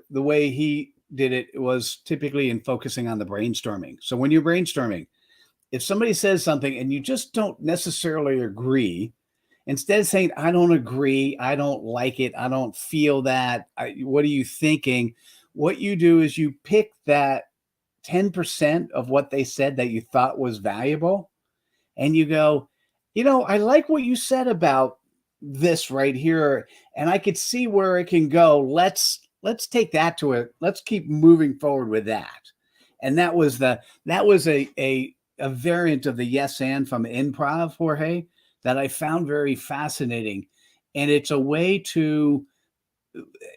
the way he did it was typically in focusing on the brainstorming. So when you're brainstorming, if somebody says something and you just don't necessarily agree, instead of saying, I don't agree, I don't like it, I don't feel that, what are you thinking? What you do is you pick that 10% of what they said that you thought was valuable, and you go, I like what you said about this right here, and I could see where it can go. Let's take that to it. Let's keep moving forward with that. And that was a variant of the yes and from improv, Jorge, that I found very fascinating. And it's a way to,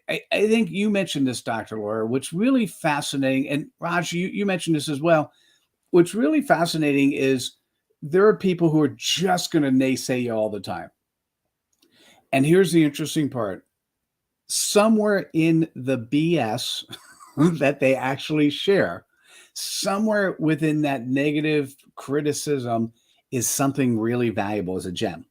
I think you mentioned this, Dr. Laura, what's really fascinating, and Raj, you mentioned this as well. What's really fascinating is there are people who are just going to naysay you all the time. And here's the interesting part. Somewhere in the BS that they actually share, somewhere within that negative criticism is something really valuable, as a gem.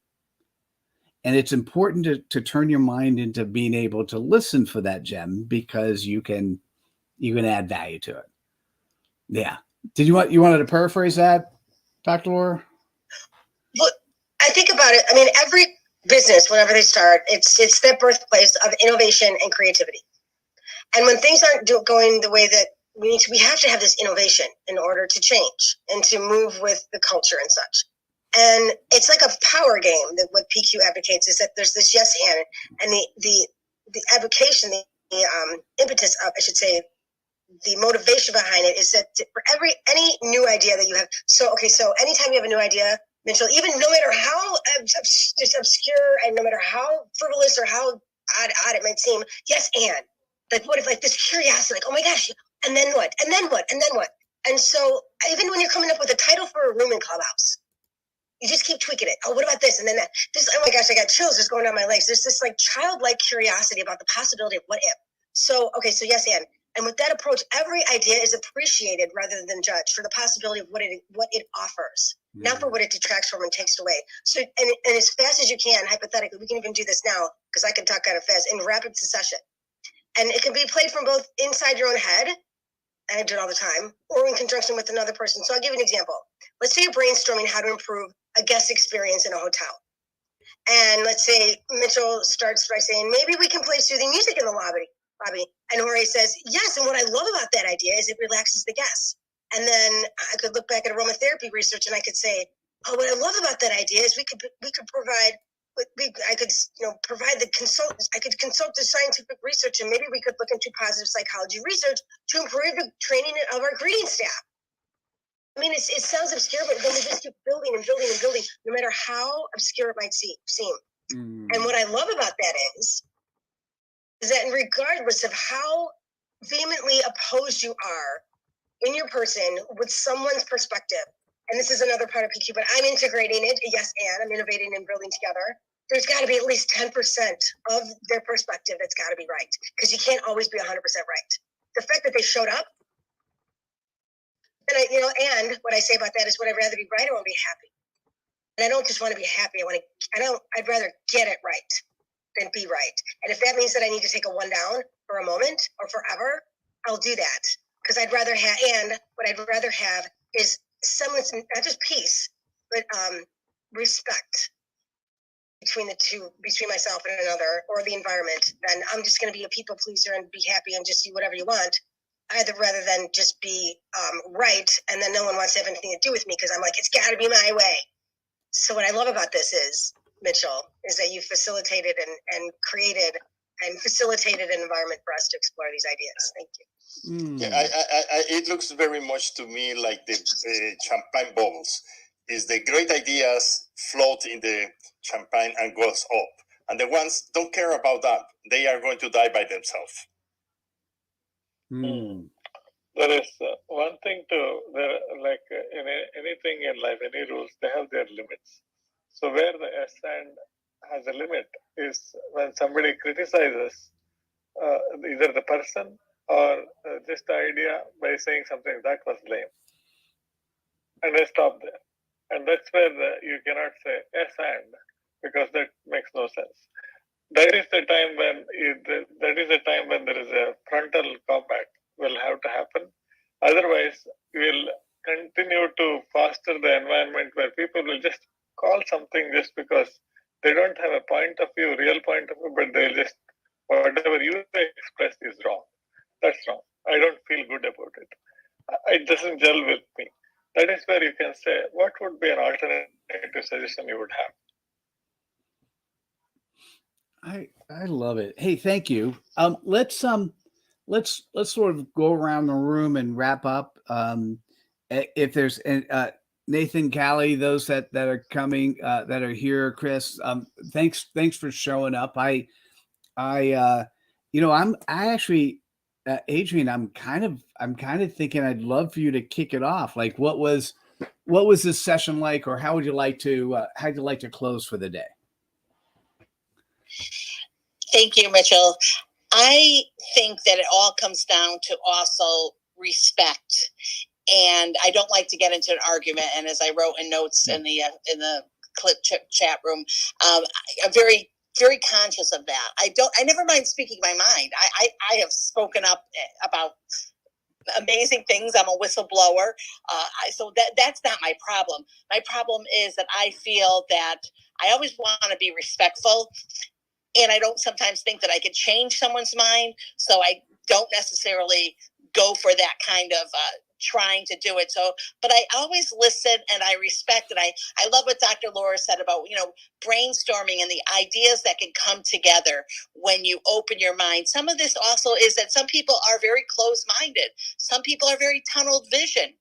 And it's important to turn your mind into being able to listen for that gem, because you can add value to it. Yeah. You wanted to paraphrase that, Dr. Laura? Well, I think about it. I mean, every business, whenever they start, it's the birthplace of innovation and creativity. And when things aren't going the way that we need to, we have to have this innovation in order to change and to move with the culture and such. And it's like a power game that what PQ advocates is that there's this yes and the advocation, the impetus of, I should say, the motivation behind it is that for any new idea that you have. So anytime you have a new idea, Mitchell, even no matter how just obscure and no matter how frivolous or how odd it might seem, yes, and like what if like this curiosity, like, oh my gosh, and then what? And then what? And then what? And so even when you're coming up with a title for a room in Clubhouse, you just keep tweaking it. Oh, what about this? And then that. This, oh my gosh, I got chills just going down my legs. There's this like childlike curiosity about the possibility of what if. So, okay, so yes, and with that approach, every idea is appreciated rather than judged for the possibility of what it offers, not for what it detracts from and takes away. So, and as fast as you can, hypothetically, we can even do this now, because I can talk kind of fast, in rapid succession. And it can be played from both inside your own head, and I do it all the time, or in conjunction with another person. So I'll give you an example. Let's say you're brainstorming how to improve a guest experience in a hotel. And let's say Mitchell starts by saying, maybe we can play soothing music in the lobby. And Jorge says, yes, and what I love about that idea is it relaxes the guests. And then I could look back at aromatherapy research and I could say, oh, what I love about that idea is we could provide, I could provide the consultants, I could consult the scientific research, and maybe we could look into positive psychology research to improve the training of our greeting staff. I mean, it sounds obscure, but then we just keep building and building and building, no matter how obscure it might seem. And what I love about that is that regardless of how vehemently opposed you are in your person with someone's perspective, and this is another part of PQ, but I'm integrating it, yes, and I'm innovating and building together, there's got to be at least 10% of their perspective that's got to be right, because you can't always be 100% right. The fact that they showed up, and and what I say about that is, would I rather be right or want to be happy? And I don't just want to be happy. I'd rather get it right than be right. And if that means that I need to take a one down for a moment or forever, I'll do that. Because I'd rather have, and what I'd rather have is someone's, not just peace, but respect between the two, between myself and another, or the environment. Then I'm just going to be a people pleaser and be happy and just do whatever you want. Rather than just be right, and then no one wants to have anything to do with me because I'm like, it's got to be my way. So what I love about this is, Mitchell, is that you facilitated and created and facilitated an environment for us to explore these ideas. Thank you. Yeah, it looks very much to me like the champagne bubbles. Is the great ideas float in the champagne and goes up, and the ones don't care about that. They are going to die by themselves. There is one thing in anything in life, any rules, they have their limits. So where the S and has a limit is when somebody criticizes either the person or just the idea by saying something that was lame. And I stop there. And that's where you cannot say yes and, because that makes no sense. That is the time when there is a frontal combat will have to happen. Otherwise, we'll continue to foster the environment where people will just call something just because they don't have a point of view, real point of view, but they'll just, whatever you express is wrong. That's wrong. I don't feel good about it. It doesn't gel with me. That is where you can say, what would be an alternative suggestion you would have? I love it. Hey, thank you. Let's sort of go around the room and wrap up. If there's Nathan, Callie, those that are coming, that are here, Chris, thanks for showing up. Adrian, I'm kind of thinking I'd love for you to kick it off. Like, what was this session like, or how'd you like to close for the day? Thank you, Mitchell. I think that it all comes down to also respect. And I don't like to get into an argument. And as I wrote in notes in the clip chat room, I'm very, very conscious of that. I never mind speaking my mind. I have spoken up about amazing things. I'm a whistleblower. So that's not my problem. My problem is that I feel that I always want to be respectful. And I don't sometimes think that I could change someone's mind. So I don't necessarily go for that kind of trying to do it. So, but I always listen and I respect. And I love what Dr. Laura said about, brainstorming and the ideas that can come together when you open your mind. Some of this also is that some people are very close-minded. Some people are very tunnel vision.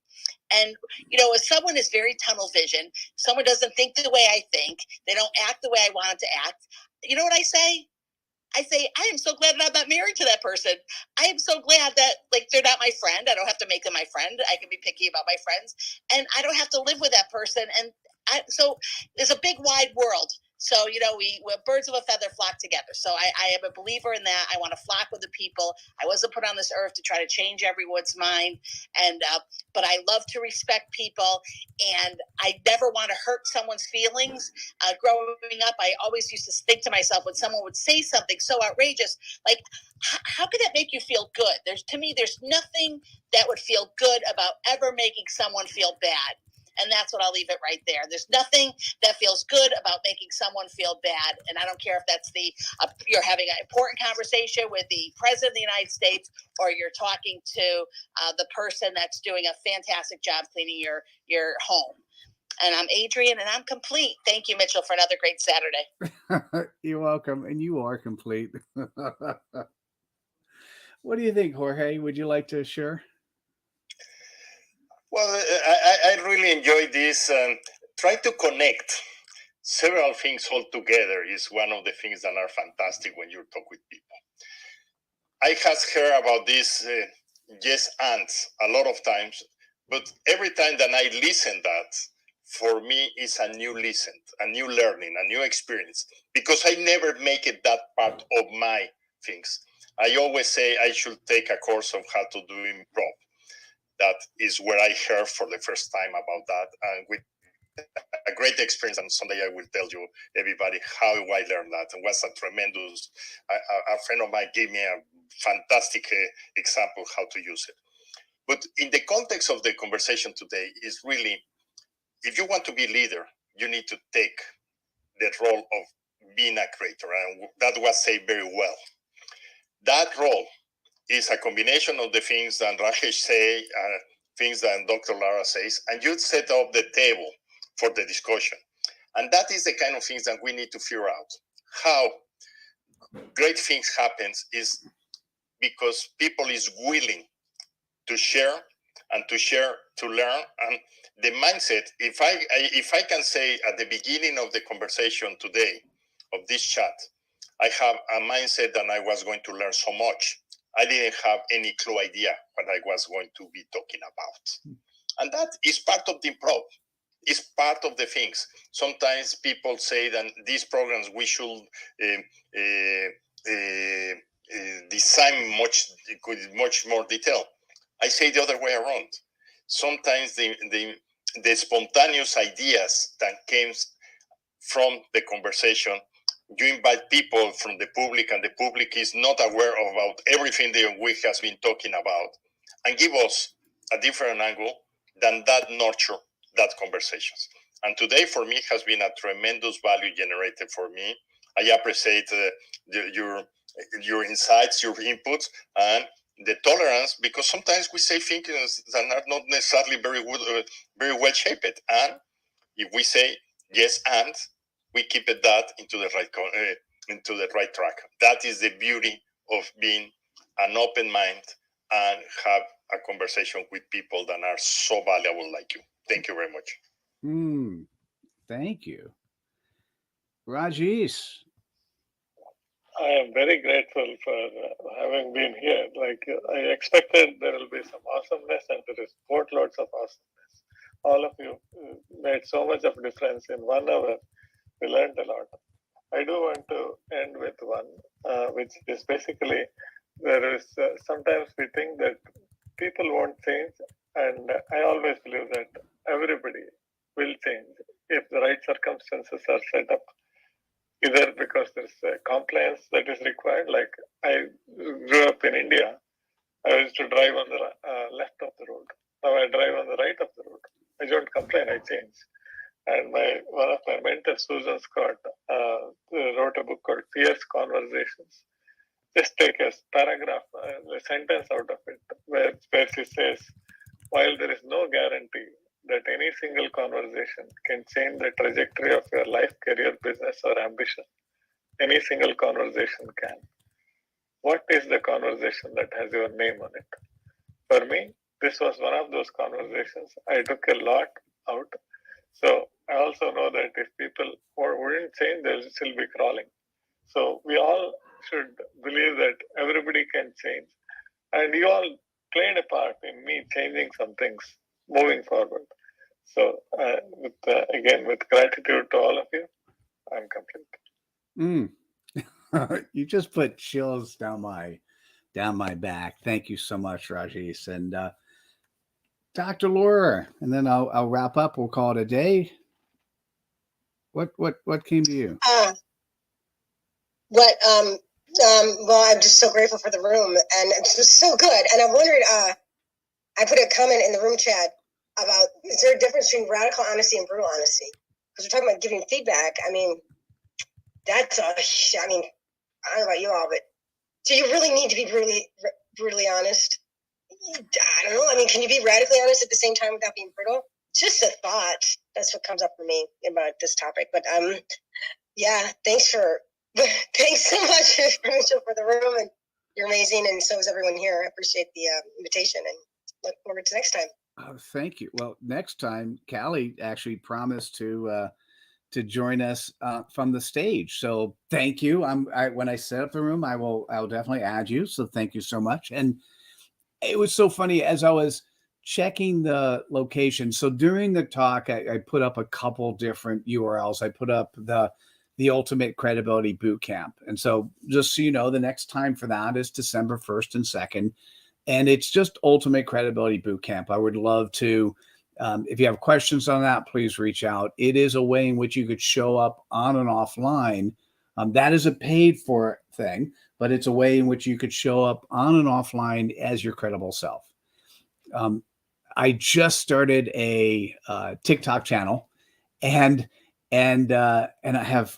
And, if someone is very tunnel vision, someone doesn't think the way I think, they don't act the way I want them to act, you know what I say? I say, I am so glad that I'm not married to that person. I am so glad that, they're not my friend. I don't have to make them my friend. I can be picky about my friends. And I don't have to live with that person. And so there's a big, wide world. So, we're birds of a feather flock together. So I am a believer in that. I want to flock with the people. I wasn't put on this earth to try to change everyone's mind. And but I love to respect people. And I never want to hurt someone's feelings. Growing up, I always used to think to myself when someone would say something so outrageous, like, how could that make you feel good? To me, there's nothing that would feel good about ever making someone feel bad. And that's what I'll leave it right there. There's nothing that feels good about making someone feel bad. And I don't care if that's you're having an important conversation with the president of the United States, or you're talking to the person that's doing a fantastic job cleaning your home. And I'm Adrienne, and I'm complete. Thank you, Mitchell, for another great Saturday. You're welcome. And you are complete. What do you think, Jorge? Would you like to share? Well, I really enjoy this. Try to connect several things all together is one of the things that are fantastic when you talk with people. I have heard about this yes ands a lot of times, but every time that I listen that, for me is a new listen, a new learning, a new experience, because I never make it that part of my things. I always say I should take a course of how to do improv. That is where I heard for the first time about that, and with a great experience. And someday I will tell you, everybody, how I learned that, and was a tremendous. A friend of mine gave me a fantastic example how to use it. But in the context of the conversation today, is really, if you want to be a leader, you need to take the role of being a creator, and that was said very well. That role is a combination of the things that Rajesh say, things that Dr. Lara says, and you set up the table for the discussion. And that is the kind of things that we need to figure out. How great things happens is because people is willing to share and to learn. And the mindset, if I can say at the beginning of the conversation today, of this chat, I have a mindset that I was going to learn so much. I didn't have any clue idea what I was going to be talking about. And that is part of the improv. It's part of the things. Sometimes people say that these programs we should design much more detail. I say the other way around. Sometimes the spontaneous ideas that came from the conversation, you invite people from the public, and the public is not aware about everything that we have been talking about, and give us a different angle than that nurture that conversations. And today for me has been a tremendous value generated for me. I appreciate your insights, your inputs, and the tolerance, because sometimes we say things that are not necessarily very well shaped. And if we say yes and, we keep it that into the right track. That is the beauty of being an open mind and have a conversation with people that are so valuable like you. Thank you very much. Thank you. Rajesh. I am very grateful for having been here. I expected there will be some awesomeness, and there is boatloads of awesomeness. All of you made so much of difference in 1 hour. We learned a lot. I do want to end with one, which is basically, there is sometimes we think that people won't change, and I always believe that everybody will change if the right circumstances are set up. Either because there's compliance that is required, like I grew up in India, I used to drive on the left of the road. Now I drive on the right of the road. I don't complain, I change. And one of my mentors, Susan Scott, wrote a book called Fierce Conversations. Just take a paragraph, a sentence out of it, where she says, while there is no guarantee that any single conversation can change the trajectory of your life, career, business, or ambition, any single conversation can. What is the conversation that has your name on it? For me, this was one of those conversations. I took a lot out. So I also know that if people wouldn't change, they'll still be crawling. So we all should believe that everybody can change. And you all played a part in me changing some things moving forward. So again, with gratitude to all of you, I'm complete. You just put chills down my back. Thank you so much, Rajesh. And Dr. Laura, and then I'll wrap up. We'll call it a day. What came to you? Well, I'm just so grateful for the room, and it's just so good. And I'm wondering, I put a comment in the room chat about, is there a difference between radical honesty and brutal honesty? Because we're talking about giving feedback. I mean, I don't know about you all, but do you really need to be brutally honest? I don't know. I mean, can you be radically honest at the same time without being brutal? Just a thought. That's what comes up for me about this topic. But yeah, thanks so much, Rachel, for the room, and you're amazing, and so is everyone here. I appreciate the invitation, and look forward to next time. Thank you. Well, next time, Callie actually promised to join us from the stage. So thank you. When I set up the room, I'll definitely add you. So thank you so much. And it was so funny as I was checking the location. So during the talk, I put up a couple different URLs. I put up the Ultimate Credibility Bootcamp. And so just so you know, the next time for that is December 1st and 2nd. And it's just Ultimate Credibility Bootcamp. I would love to, if you have questions on that, please reach out. It is a way in which you could show up on and offline. That is a paid for thing, but it's a way in which you could show up on and offline as your credible self. I just started a TikTok channel, and I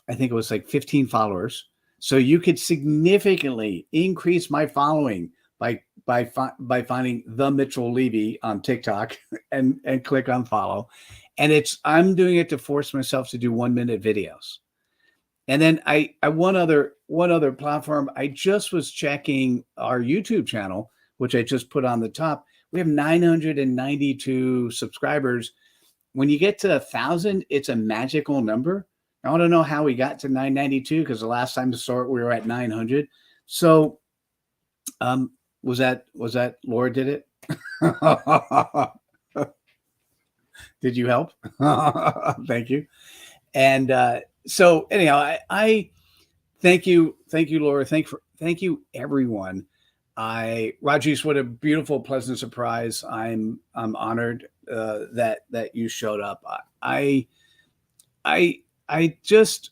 think it was like 15 followers. So you could significantly increase my following by finding the Mitchell Levy on TikTok and click on follow. And I'm doing it to force myself to do 1-minute videos. And then I one other platform, I just was checking our YouTube channel, which I just put on the top. We have 992 subscribers. When you get to 1,000, it's a magical number. I want to know how we got to 992, because the last time to start we were at 900. So was that Laura did it? Did you help? Thank you. And so anyhow, I thank you, Laura. Thank you, everyone. Rajesh, what a beautiful, pleasant surprise. I'm honored that you showed up. I just,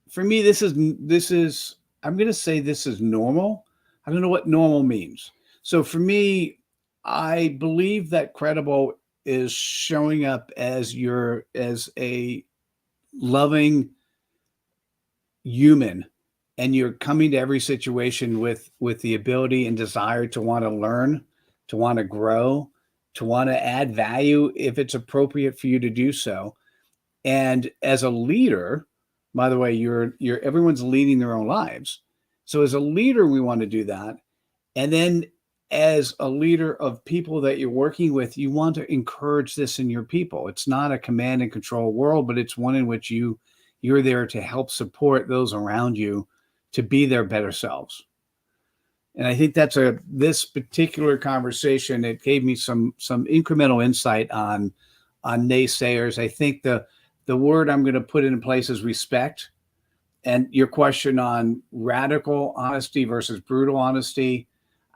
for me, this is I'm going to say this is normal. I don't know what normal means. So for me, I believe that credible is showing up as a loving human, and you're coming to every situation with the ability and desire to want to learn, to want to grow, to want to add value if it's appropriate for you to do so. And as a leader, by the way, everyone's leading their own lives. So as a leader, we want to do that. And then as a leader of people that you're working with, you want to encourage this in your people. It's not a command and control world, but it's one in which you're there to help support those around you to be their better selves. And I think that's this particular conversation, it gave me some incremental insight on naysayers. I think the word I'm going to put in place is respect. And your question on radical honesty versus brutal honesty,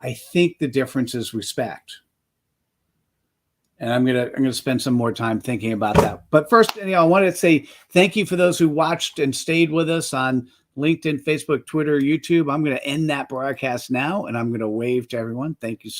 I think the difference is respect. And I'm gonna spend some more time thinking about that. But first, I wanted to say thank you for those who watched and stayed with us on LinkedIn, Facebook, Twitter, YouTube. I'm going to end that broadcast now, and I'm going to wave to everyone. Thank you so much.